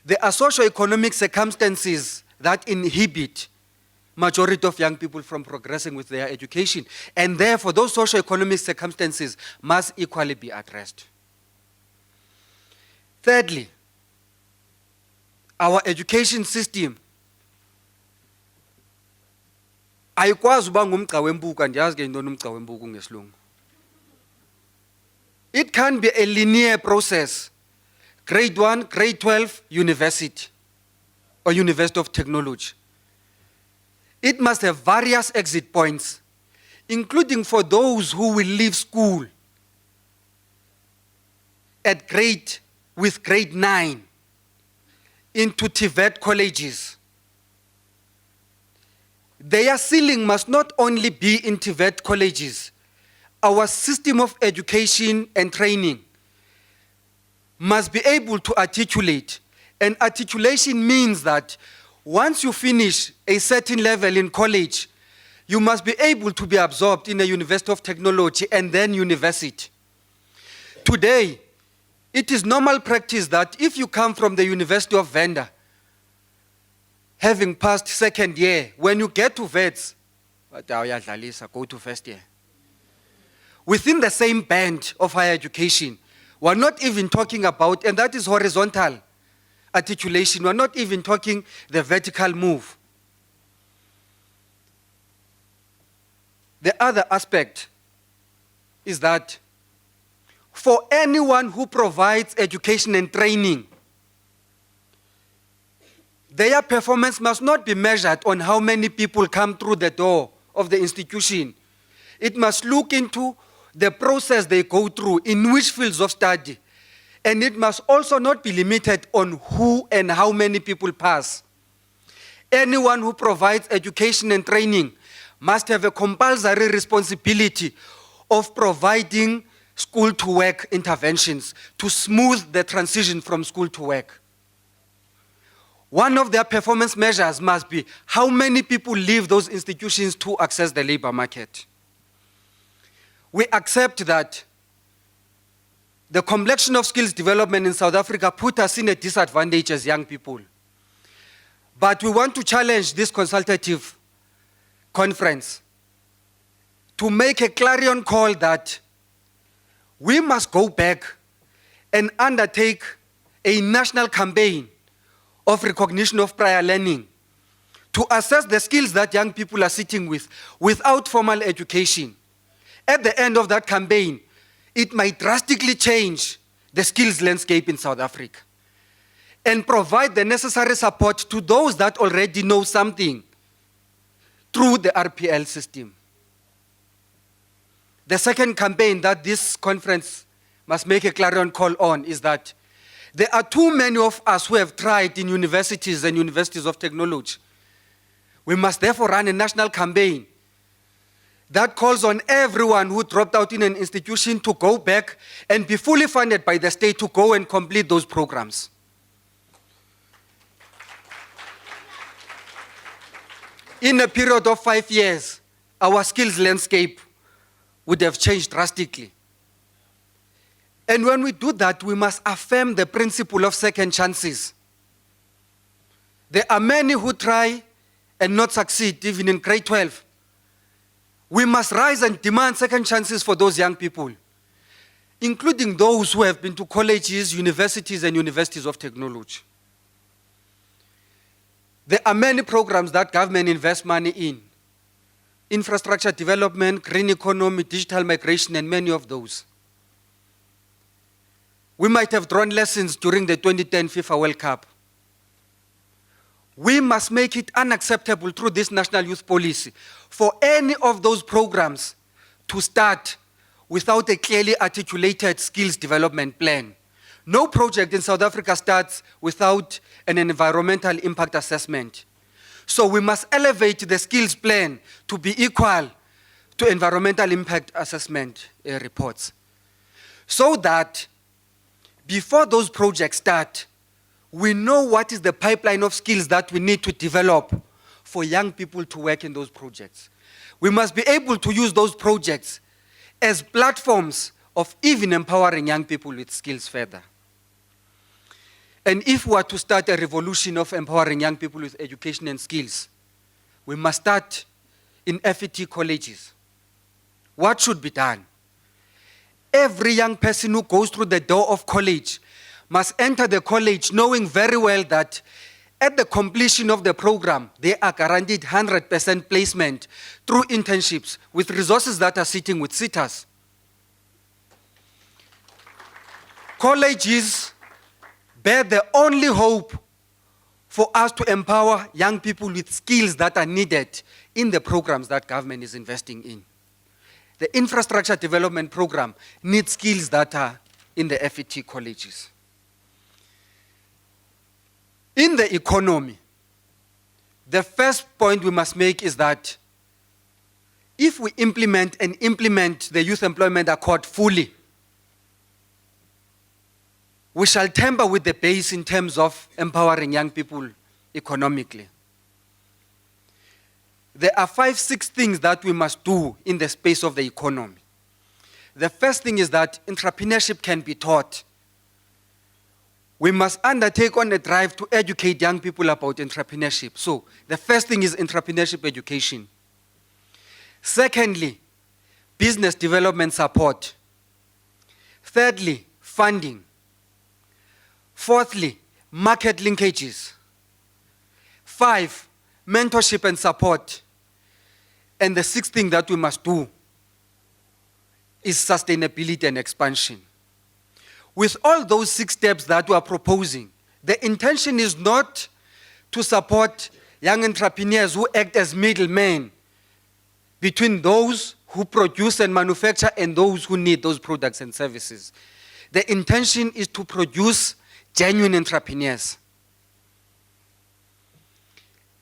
There are socio-economic circumstances that inhibit majority of young people from progressing with their education, and therefore those socio-economic circumstances must equally be addressed. Thirdly, our education system ayikwazi uba ngumgca wembuku, andiyazi ke intoni umgca wembuku ngesilungu. It can be a linear process. Grade 1, grade 12, university or University of Technology. It must have various exit points, including for those who will leave school with grade 9 into TVET colleges, their ceiling must not only be in TVET colleges. Our system of education and training must be able to articulate. And articulation means that once you finish a certain level in college, you must be able to be absorbed in a University of Technology and then university. Today, it is normal practice that if you come from the University of Venda, having passed second year, when you get to VETS, go to first year. Within the same band of higher education, we're not even talking about, and that is horizontal articulation, we're not even talking the vertical move. The other aspect is that for anyone who provides education and training, their performance must not be measured on how many people come through the door of the institution. It must look into the process they go through, in which fields of study. And it must also not be limited on who and how many people pass. Anyone who provides education and training must have a compulsory responsibility of providing school-to-work interventions to smooth the transition from school to work. One of their performance measures must be how many people leave those institutions to access the labor market. We accept that the complexion of skills development in South Africa put us in a disadvantage as young people. But we want to challenge this consultative conference to make a clarion call that we must go back and undertake a national campaign of recognition of prior learning to assess the skills that young people are sitting with without formal education. At the end of that campaign, it might drastically change the skills landscape in South Africa and provide the necessary support to those that already know something through the RPL system. The second campaign that this conference must make a clarion call on is that there are too many of us who have tried in universities and universities of technology. We must therefore run a national campaign that calls on everyone who dropped out in an institution to go back and be fully funded by the state to go and complete those programs. In a period of 5 years, our skills landscape would have changed drastically. And when we do that, we must affirm the principle of second chances. There are many who try and not succeed, even in grade 12. We must rise and demand second chances for those young people, including those who have been to colleges, universities, and universities of technology. There are many programs that government invests money in. Infrastructure development, green economy, digital migration, and many of those. We might have drawn lessons during the 2010 FIFA World Cup. We must make it unacceptable through this national youth policy for any of those programs to start without a clearly articulated skills development plan. No project in South Africa starts without an environmental impact assessment. So we must elevate the skills plan to be equal to environmental impact assessment reports, so that before those projects start, we know what is the pipeline of skills that we need to develop for young people to work in those projects. We must be able to use those projects as platforms of even empowering young people with skills further. And if we are to start a revolution of empowering young people with education and skills, we must start in FET colleges. What should be done? Every young person who goes through the door of college must enter the college knowing very well that at the completion of the program, they are guaranteed 100% placement through internships with resources that are sitting with sitters. Colleges bear the only hope for us to empower young people with skills that are needed in the programs that government is investing in. The infrastructure development program needs skills that are in the FET colleges. In the economy, the first point we must make is that if we implement the Youth Employment Accord fully, we shall tamper with the base in terms of empowering young people economically. There are 5-6 things that we must do in the space of the economy. The first thing is that entrepreneurship can be taught. We must undertake on a drive to educate young people about entrepreneurship. So the first thing is entrepreneurship education. Secondly, business development support. Thirdly, funding. Fourthly, market linkages. 5, mentorship and support. And the 6th thing that we must do is sustainability and expansion. With all those 6 steps that we are proposing, the intention is not to support young entrepreneurs who act as middlemen between those who produce and manufacture and those who need those products and services. The intention is to produce genuine entrepreneurs.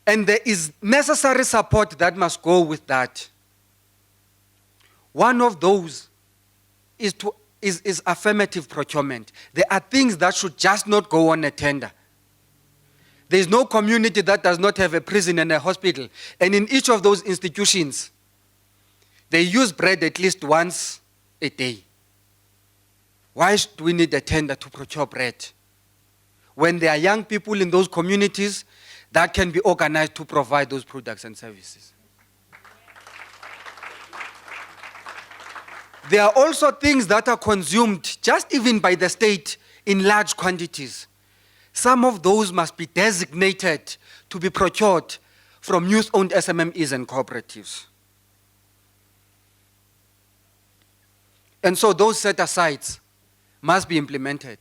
And there is necessary support that must go with that. One of those is affirmative procurement. There are things that should just not go on a tender. There is no community that does not have a prison and a hospital. And in each of those institutions, they use bread at least once a day. Why do we need a tender to procure bread? When there are young people in those communities that can be organized to provide those products and services. There are also things that are consumed just even by the state in large quantities. Some of those must be designated to be procured from youth-owned SMMEs and cooperatives. And so those set-asides must be implemented.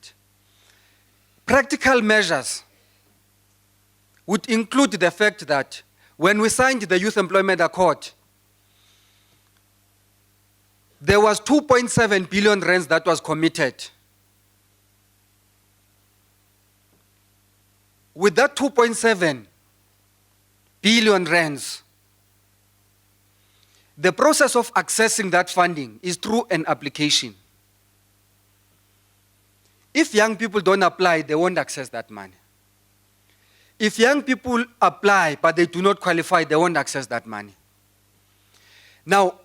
Practical measures would include the fact that when we signed the Youth Employment Accord, there was 2.7 billion rands that was committed. With that 2.7 billion rands, the process of accessing that funding is through an application. If young people don't apply, they won't access that money. If young people apply but they do not qualify, they won't access that money. Now,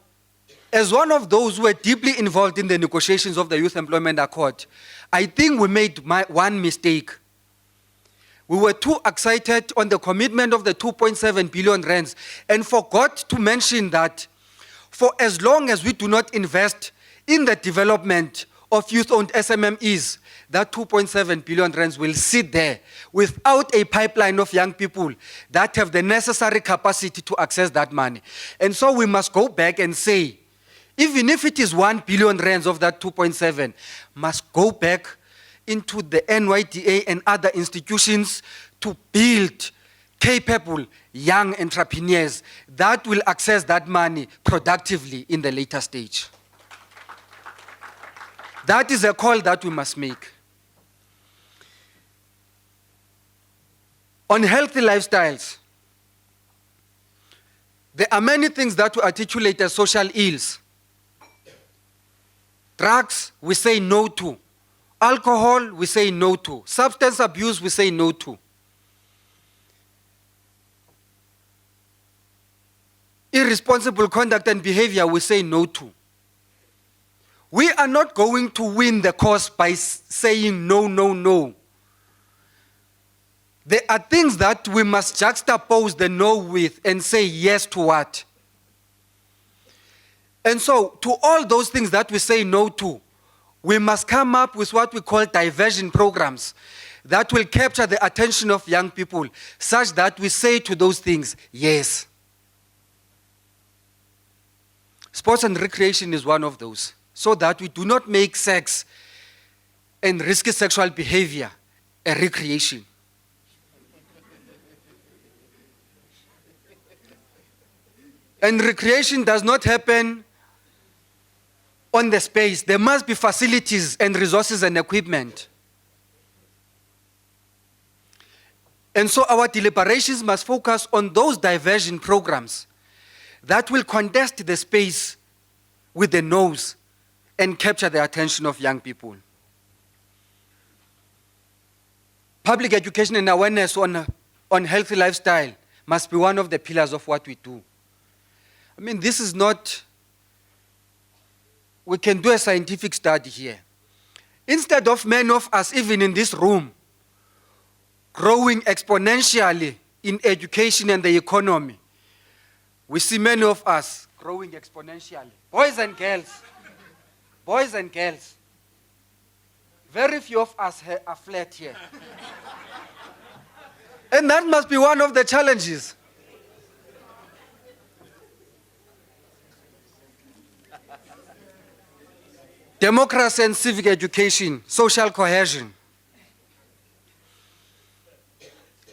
as one of those who were deeply involved in the negotiations of the Youth Employment Accord, I think we made one mistake. We were too excited on the commitment of the 2.7 billion rands and forgot to mention that for as long as we do not invest in the development of youth-owned SMMEs, that 2.7 billion rands will sit there without a pipeline of young people that have the necessary capacity to access that money. And so we must go back and say, even if it is 1 billion rands of that 2.7, must go back into the NYDA and other institutions to build capable young entrepreneurs that will access that money productively in the later stage. That is a call that we must make. On healthy lifestyles, there are many things that we articulate as social ills. Drugs, we say no to. Alcohol, we say no to. Substance abuse, we say no to. Irresponsible conduct and behavior, we say no to. We are not going to win the cause by saying no, no, no. There are things that we must juxtapose the no with and say yes to what. And so, to all those things that we say no to, we must come up with what we call diversion programs that will capture the attention of young people such that we say to those things, yes. Sports and recreation is one of those, so that we do not make sex and risky sexual behavior a recreation. And recreation does not happen on the space, there must be facilities and resources and equipment. And so our deliberations must focus on those diversion programs that will contest the space with the nose and capture the attention of young people. Public education and awareness on healthy lifestyle must be one of the pillars of what we do. I mean, this is not, we can do a scientific study here. Instead of many of us, even in this room, growing exponentially in education and the economy, we see many of us growing exponentially. Boys and girls. Boys and girls. Very few of us are flat here. And that must be one of the challenges. Democracy and civic education, social cohesion.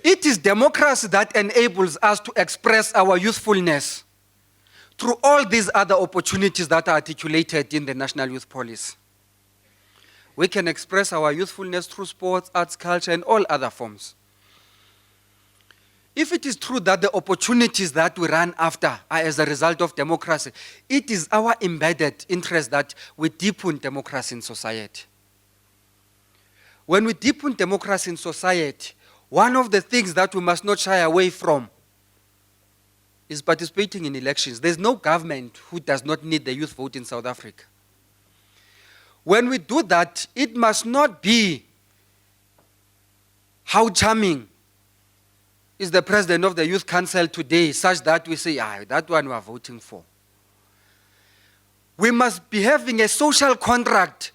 It is democracy that enables us to express our youthfulness through all these other opportunities that are articulated in the National Youth Policy. We can express our youthfulness through sports, arts, culture, and all other forms. If it is true that the opportunities that we run after are as a result of democracy, it is our embedded interest that we deepen democracy in society. When we deepen democracy in society, one of the things that we must not shy away from is participating in elections. There's no government who does not need the youth vote in South Africa. When we do that, it must not be how charming is the president of the Youth Council today, such that we say, that one we are voting for. We must be having a social contract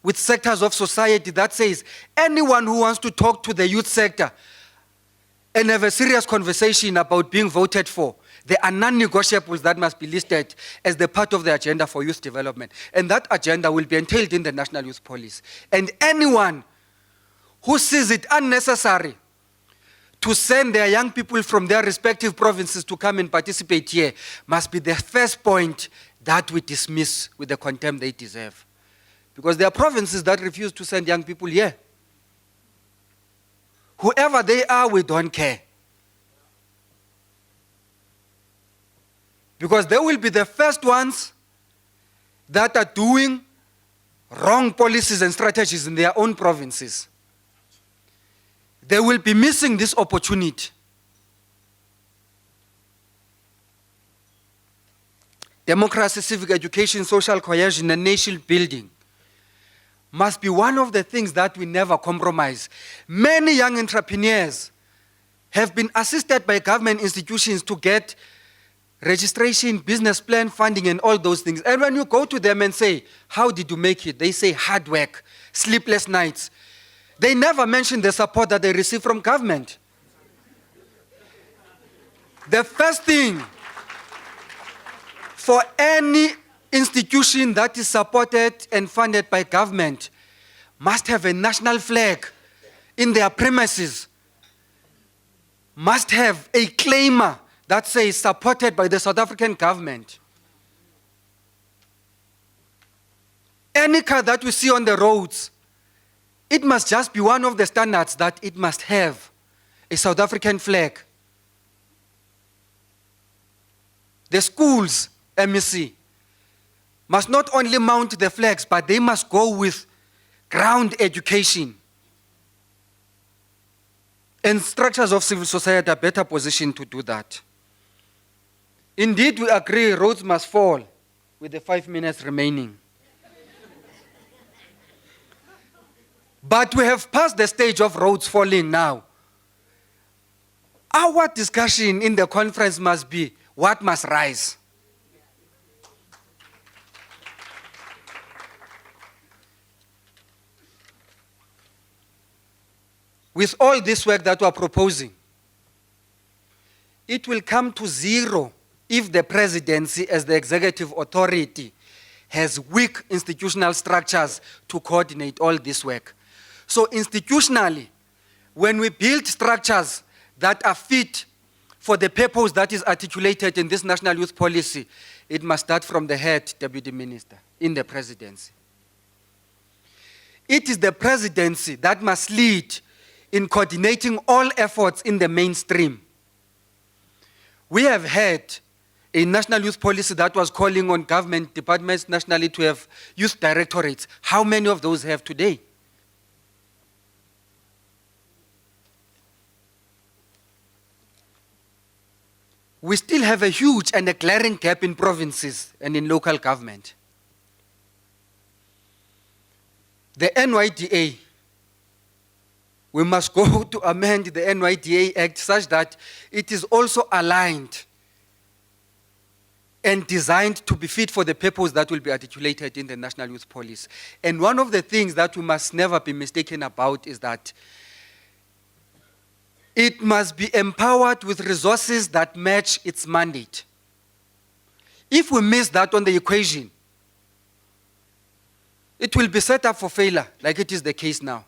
with sectors of society that says anyone who wants to talk to the youth sector and have a serious conversation about being voted for, there are non-negotiables that must be listed as the part of the agenda for youth development. And that agenda will be entailed in the National Youth Policy. And anyone who sees it unnecessary to send their young people from their respective provinces to come and participate here must be the first point that we dismiss with the contempt they deserve. Because there are provinces that refuse to send young people here. Whoever they are, we don't care. Because they will be the first ones that are doing wrong policies and strategies in their own provinces. They will be missing this opportunity. Democracy, civic education, social cohesion, and nation building must be one of the things that we never compromise. Many young entrepreneurs have been assisted by government institutions to get registration, business plan, funding, and all those things. And when you go to them and say, how did you make it? They say hard work, sleepless nights. They never mention the support that they receive from government. The first thing for any institution that is supported and funded by government must have a national flag in their premises, must have a claimer that says supported by the South African government. Any car that we see on the roads, it must just be one of the standards that it must have a South African flag. The schools, MEC, must not only mount the flags, but they must go with ground education. And structures of civil society are better positioned to do that. Indeed, we agree roads must fall with the 5 minutes remaining. But we have passed the stage of roads falling now. Our discussion in the conference must be what must rise. With all this work that we are proposing, it will come to zero if the presidency, as the executive authority, has weak institutional structures to coordinate all this work. So institutionally, when we build structures that are fit for the purpose that is articulated in this national youth policy, it must start from the head, Deputy Minister, in the presidency. It is the presidency that must lead in coordinating all efforts in the mainstream. We have had a national youth policy that was calling on government departments nationally to have youth directorates. How many of those have today? We still have a huge and a glaring gap in provinces and in local government. The NYDA, we must go to amend the NYDA Act such that it is also aligned and designed to be fit for the purpose that will be articulated in the National Youth Policy. And one of the things that we must never be mistaken about is that it must be empowered with resources that match its mandate. If we miss that on the equation, it will be set up for failure, like it is the case now.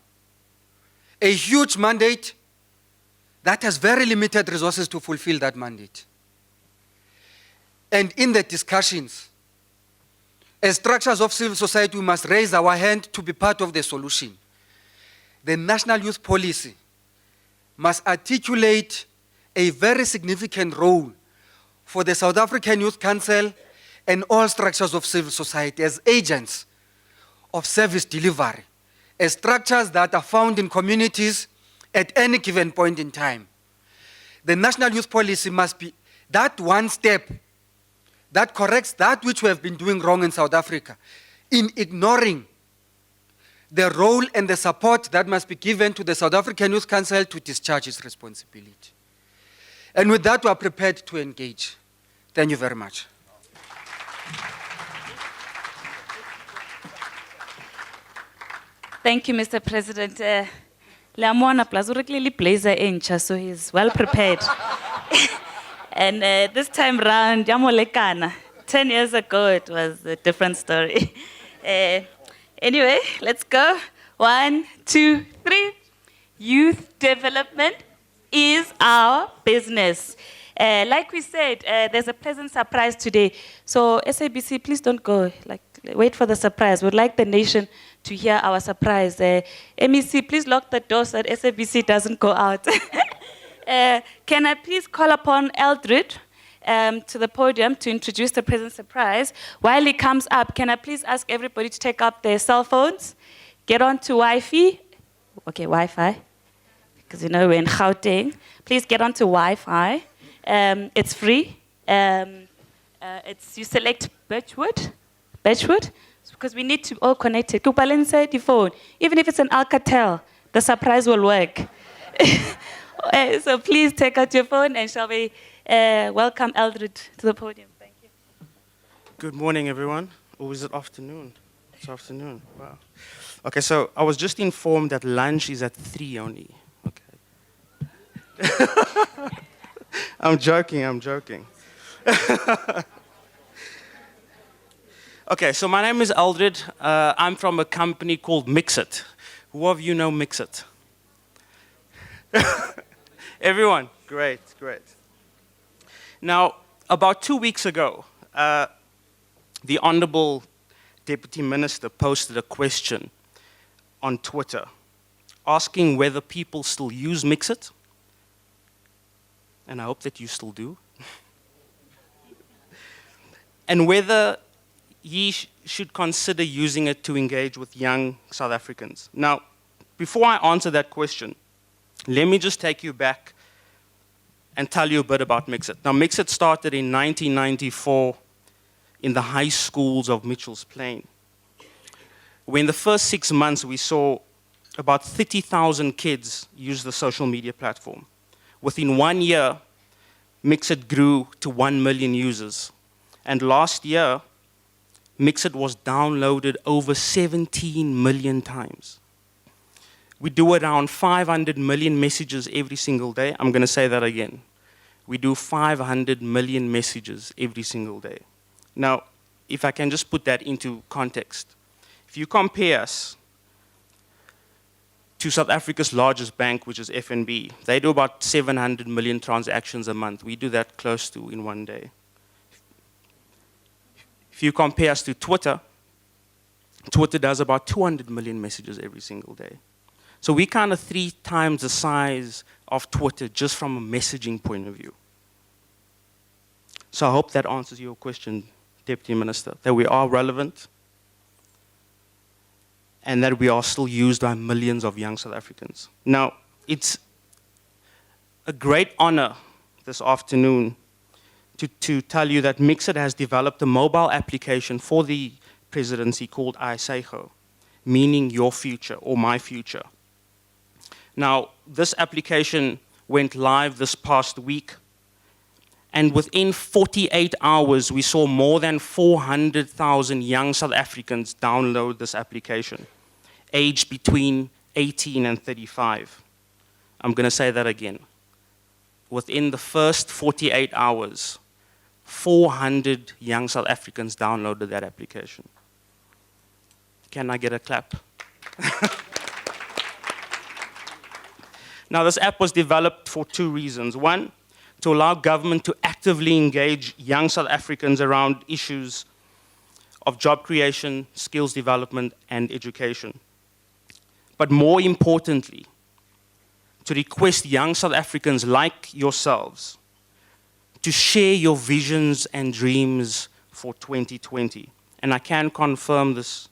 A huge mandate that has very limited resources to fulfill that mandate. And in the discussions, as structures of civil society, we must raise our hand to be part of the solution. The National Youth Policy must articulate a very significant role for the South African Youth Council and all structures of civil society as agents of service delivery, as structures that are found in communities at any given point in time. The National Youth Policy must be that one step that corrects that which we have been doing wrong in South Africa, in ignoring the role and the support that must be given to the South African Youth Council to discharge its responsibility. And with that, we are prepared to engage. Thank you very much. Thank you, Mr. President. Lamona Plazurikli blazer incha, so he's well prepared. And this time round, Jamolekana. 10 years ago, it was a different story. Anyway, let's go. 1, 2, 3. Youth development is our business. Like we said, there's a pleasant surprise today. So SABC, please don't go. Wait for the surprise. We'd like the nation to hear our surprise. MEC, please lock the door so that SABC doesn't go out. Can I please call upon Eldred to the podium to introduce the present surprise? While he comes up, can I please ask everybody to take up their cell phones, get onto Wi-Fi. Okay, Wi-Fi, because you know we're in Gauteng. Please get onto Wi-Fi. It's free. You select Birchwood, because we need to all connect it. Kupal inside the phone. Even if it's an Alcatel, the surprise will work. So please take out your phone and shall we welcome Eldred to the podium. Thank you. Good morning, everyone. Or is it afternoon? It's afternoon. Wow. Okay, so I was just informed that lunch is at 3 only. Okay. I'm joking. Okay, so my name is Eldred. I'm from a company called Mixit. Who of you know Mixit? Everyone? Great. Now, about 2 weeks ago, the Honorable Deputy Minister posted a question on Twitter asking whether people still use Mixit. And I hope that you still do. And whether he should consider using it to engage with young South Africans. Now, before I answer that question, let me just take you back and tell you a bit about Mixit. Now, Mixit started in 1994 in the high schools of Mitchell's Plain. When the first 6 months, we saw about 30,000 kids use the social media platform. Within 1 year, Mixit grew to 1 million users. And last year, Mixit was downloaded over 17 million times. We do around 500 million messages every single day. I'm going to say that again. We do 500 million messages every single day. Now, if I can just put that into context. If you compare us to South Africa's largest bank, which is FNB. They do about 700 million transactions a month. We do that close to in one day. If you compare us to Twitter, Twitter does about 200 million messages every single day. So we kind of 3 times the size of Twitter just from a messaging point of view. So I hope that answers your question, Deputy Minister, that we are relevant and that we are still used by millions of young South Africans. Now, it's a great honor this afternoon to tell you that Mixit has developed a mobile application for the presidency called iSego, meaning your future or my future. Now, this application went live this past week, and within 48 hours, we saw more than 400,000 young South Africans download this application, aged between 18 and 35. I'm going to say that again. Within the first 48 hours, 400 young South Africans downloaded that application. Can I get a clap? Now, this app was developed for 2 reasons. One, to allow government to actively engage young South Africans around issues of job creation, skills development, and education. But more importantly, to request young South Africans like yourselves to share your visions and dreams for 2020. And I can confirm this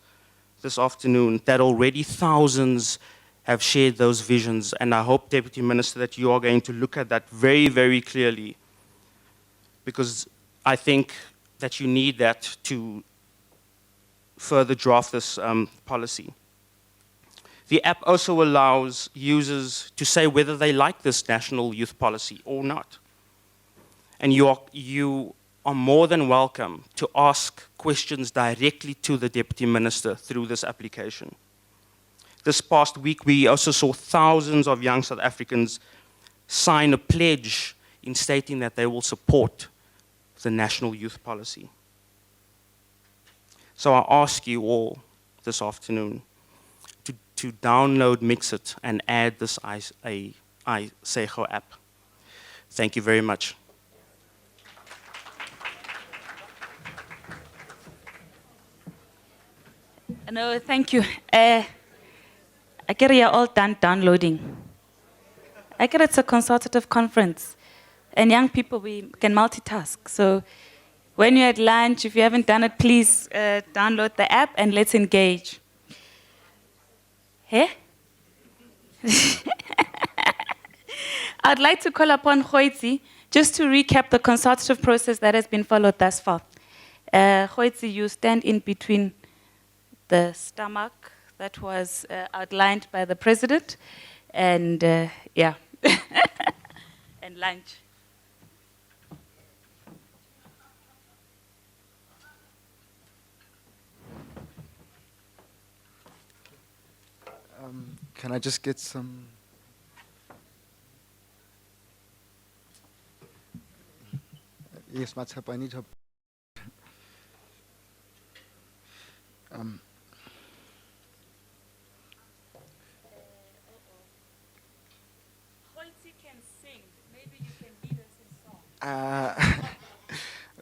afternoon that already thousands have shared those visions, and I hope, Deputy Minister, that you are going to look at that very, very clearly, because I think that you need that to further draft this policy. The app also allows users to say whether they like this national youth policy or not. And you are more than welcome to ask questions directly to the Deputy Minister through this application. This past week, we also saw thousands of young South Africans sign a pledge in stating that they will support the national youth policy. So I ask you all this afternoon to download Mixit and add this iSego app. Thank you very much. No, thank you. I get you're all done downloading. I get it's a consultative conference, and young people, we can multitask. So when you're at lunch, if you haven't done it, please download the app and let's engage. Hey? I'd like to call upon Khoitsi just to recap the consultative process that has been followed thus far. Khoitsi, you stand in between the stomach that was outlined by the President and, yeah, and lunch. Can I just get some? Yes, Matshap, I need help. Khoitsi can sing. Maybe you can lead us in song.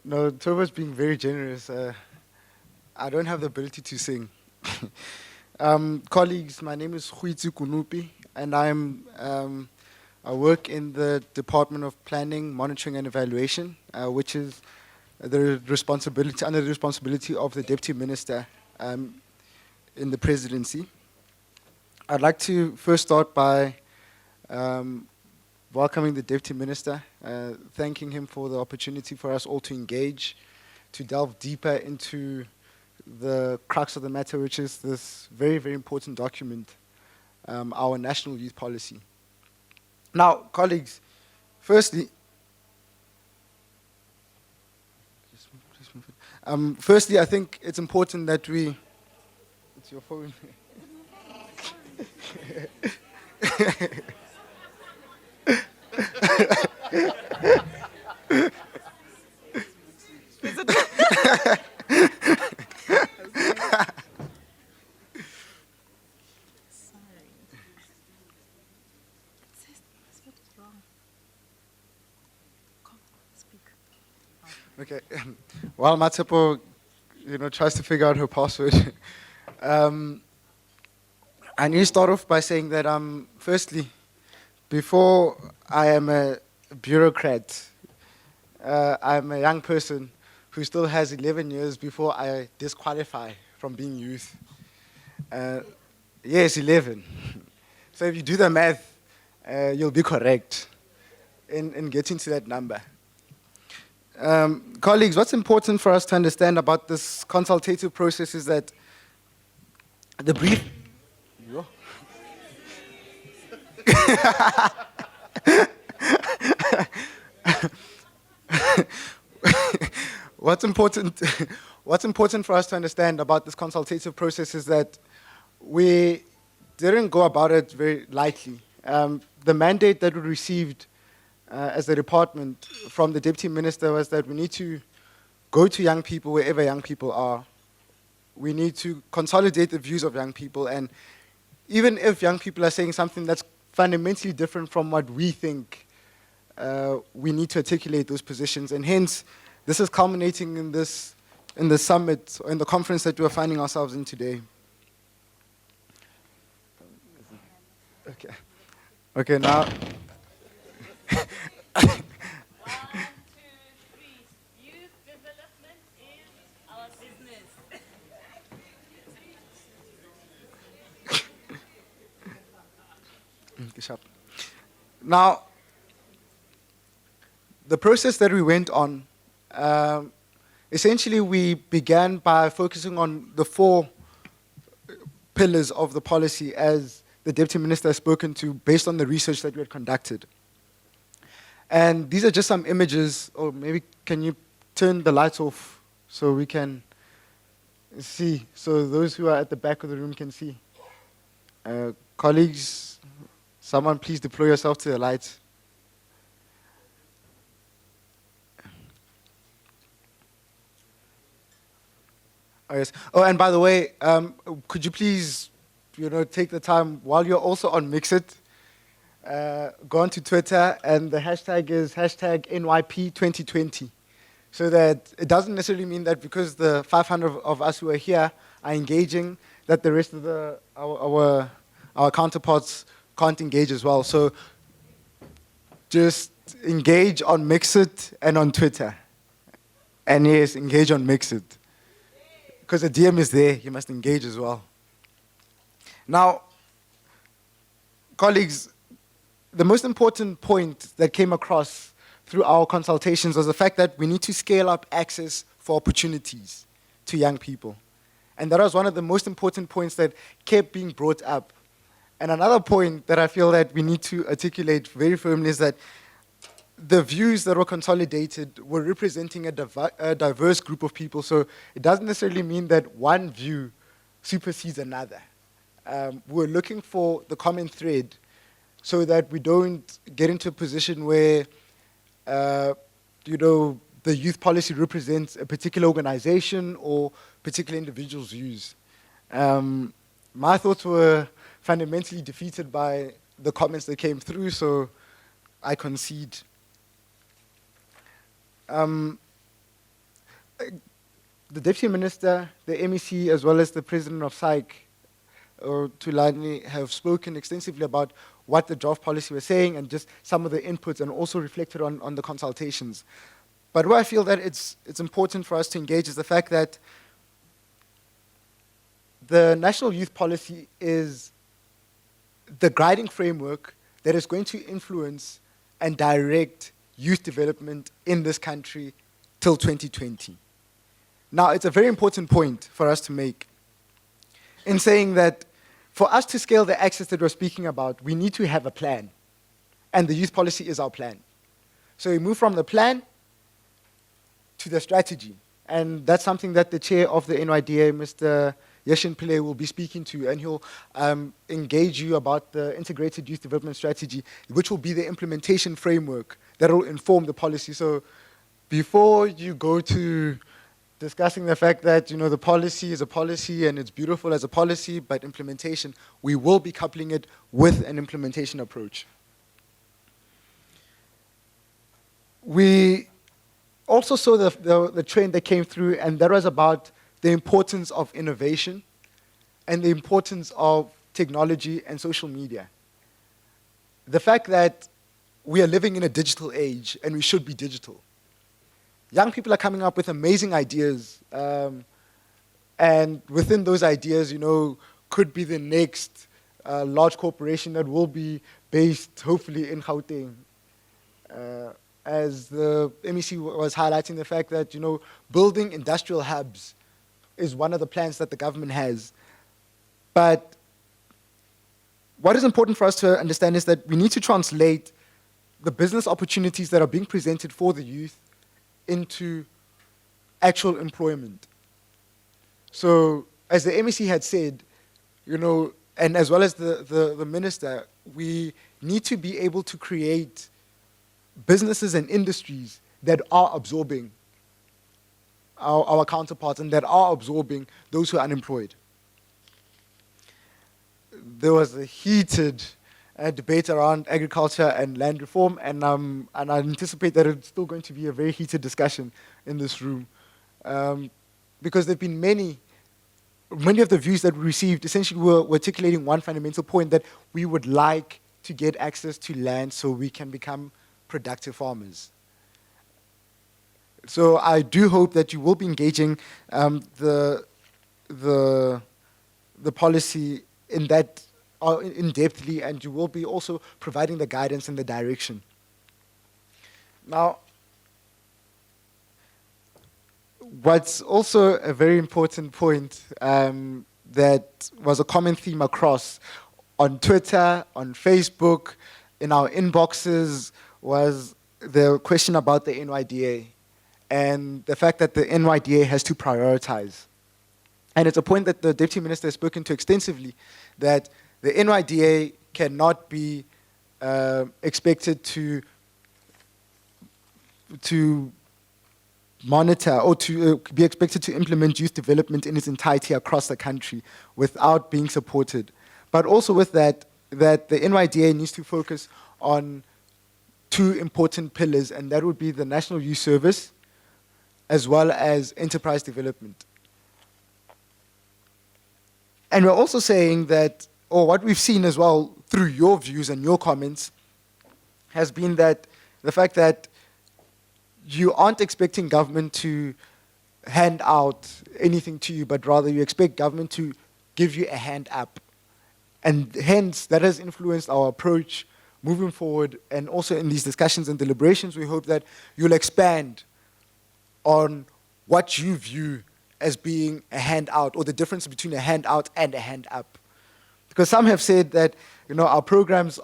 No, Toba's being very generous. I don't have the ability to sing. Colleagues, my name is Khoitsi Kunupi, and I work in the Department of Planning, Monitoring and Evaluation, which is under the responsibility of the Deputy Minister in the Presidency. I'd like to first start by welcoming the Deputy Minister, thanking him for the opportunity for us all to engage, to delve deeper into the crux of the matter, which is this very, very important document, our National Youth Policy. Now, colleagues, firstly, I think it's important that we... It's your phone. while Matepo, tries to figure out her password, I need to start off by saying that, firstly, before I am a bureaucrat, I'm a young person who still has 11 years before I disqualify from being youth. Yes, 11. So if you do the math, you'll be correct in getting to that number. Colleagues, what's important for us to understand about this consultative process is that the brief... Yo. What's important for us to understand about this consultative process is that we didn't go about it very lightly. The mandate that we received as a department from the Deputy Minister was that we need to go to young people wherever young people are. We need to consolidate the views of young people, and even if young people are saying something that's fundamentally different from what we think, we need to articulate those positions, and hence this is culminating in the summit, or in the conference that we're finding ourselves in today. Okay, now. 1, 2, 3. Youth development is our business. Now, the process that we went on, essentially we began by focusing on the 4 pillars of the policy as the Deputy Minister has spoken to based on the research that we had conducted. And these are just some images, or maybe can you turn the lights off so we can see, so those who are at the back of the room can see. Colleagues, someone please deploy yourself to the lights. Oh, yes. Oh, and by the way, could you please, take the time while you're also on Mixit, go onto Twitter, and the hashtag is #NYP2020, so that it doesn't necessarily mean that because the 500 of us who are here are engaging, that the rest of our counterparts can't engage as well. So just engage on Mixit and on Twitter. And yes, engage on Mixit. Because the DM is there, you must engage as well. Now, colleagues, the most important point that came across through our consultations was the fact that we need to scale up access for opportunities to young people. And that was one of the most important points that kept being brought up. And another point that I feel that we need to articulate very firmly is that the views that were consolidated were representing a diverse group of people. So it doesn't necessarily mean that one view supersedes another. We're looking for the common thread so that we don't get into a position where, the youth policy represents a particular organization or particular individuals' views. My thoughts were fundamentally defeated by the comments that came through, so I concede. The Deputy Minister, the MEC, as well as the President of SAIC, Tulani, have spoken extensively about what the draft policy was saying and just some of the inputs, and also reflected on the consultations. But where I feel that it's important for us to engage is the fact that the National Youth Policy is the guiding framework that is going to influence and direct youth development in this country till 2020. Now, it's a very important point for us to make in saying that for us to scale the access that we're speaking about, we need to have a plan. And the youth policy is our plan. So we move from the plan to the strategy. And that's something that the chair of the NYDA, Mr. Yeshin Pillay, will be speaking to, and he'll engage you about the integrated youth development strategy, which will be the implementation framework that will inform the policy. So before you go to discussing the fact that the policy is a policy and it's beautiful as a policy, but implementation, we will be coupling it with an implementation approach. We also saw the trend that came through, and that was about the importance of innovation and the importance of technology and social media. The fact that we are living in a digital age and we should be digital. Young people are coming up with amazing ideas, and within those ideas, could be the next large corporation that will be based, hopefully, in Gauteng. As the MEC was highlighting the fact that, building industrial hubs is one of the plans that the government has. But what is important for us to understand is that we need to translate the business opportunities that are being presented for the youth into actual employment. So, as the MEC had said, and as well as the minister, we need to be able to create businesses and industries that are absorbing our counterparts and that are absorbing those who are unemployed. There was a heated debate around agriculture and land reform, and I anticipate that it's still going to be a very heated discussion in this room, because there have been many of the views that we received essentially were articulating one fundamental point, that we would like to get access to land so we can become productive farmers. So I do hope that you will be engaging the policy in that in depthly, and you will be also providing the guidance and the direction. Now, what's also a very important point that was a common theme across on Twitter, on Facebook, in our inboxes, was the question about the NYDA and the fact that the NYDA has to prioritize. And it's a point that the Deputy Minister has spoken to extensively, that the NYDA cannot be expected to monitor or to be expected to implement youth development in its entirety across the country without being supported. But also with that the NYDA needs to focus on two important pillars, and that would be the National Youth Service as well as enterprise development. And we're also saying that, or what we've seen as well through your views and your comments, has been that the fact that you aren't expecting government to hand out anything to you, but rather you expect government to give you a hand up. And hence, that has influenced our approach moving forward, and also in these discussions and deliberations, we hope that you'll expand on what you view as being a handout, or the difference between a handout and a hand up. Because some have said that, our programs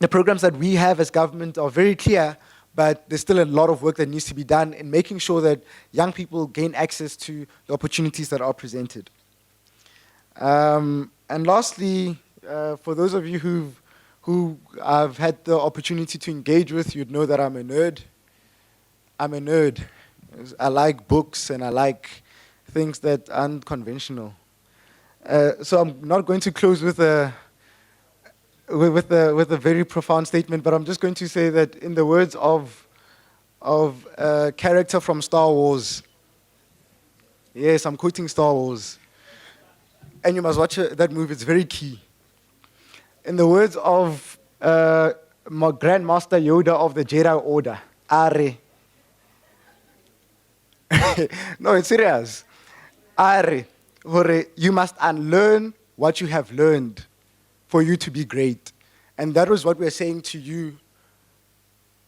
the programs that we have as government are very clear, but there's still a lot of work that needs to be done in making sure that young people gain access to the opportunities that are presented. And lastly, for those of you who I've had the opportunity to engage with, you'd know that I'm a nerd. I'm a nerd. I like books and I like things that aren't conventional. So I'm not going to close with a very profound statement, but I'm just going to say that in the words of a character from Star Wars, yes, I'm quoting Star Wars, and you must watch that movie, it's very key. In the words of my Grandmaster Yoda of the Jedi Order, Are. No, it's serious. Are, you must unlearn what you have learned for you to be great. And that was what we're saying to you,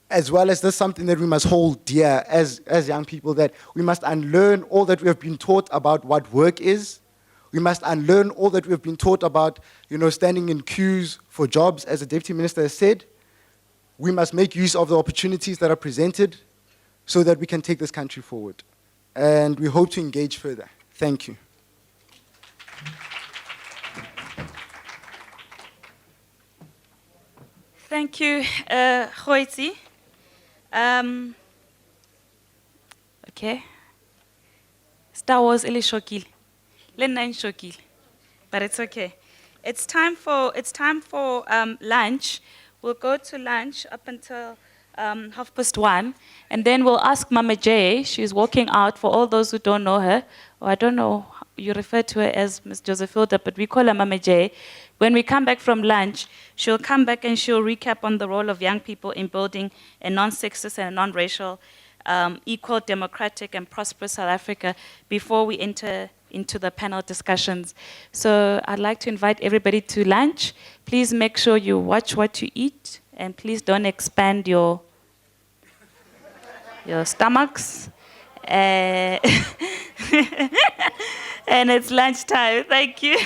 as well as this something that we must hold dear as young people, that we must unlearn all that we have been taught about what work is. We must unlearn all that we have been taught about, standing in queues for jobs, as the Deputy Minister has said. We must make use of the opportunities that are presented so that we can take this country forward. And we hope to engage further. Thank you. Thank you, Khoitsi. Okay. Star Wars ili shokile. Lena shokile. But it's okay. It's time for lunch. We'll go to lunch up until 1:30, and then we'll ask Mama J. She's walking out. For all those who don't know her, or I don't know, you refer to her as Miss Josephilda, but we call her Mama J. When we come back from lunch, she'll come back and she'll recap on the role of young people in building a non-sexist and a non-racial, equal, democratic, and prosperous South Africa before we enter into the panel discussions. So I'd like to invite everybody to lunch. Please make sure you watch what you eat, and please don't expand your stomachs. And it's lunchtime. Thank you.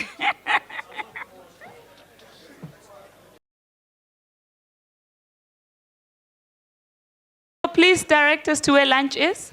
Please direct us to where lunch is.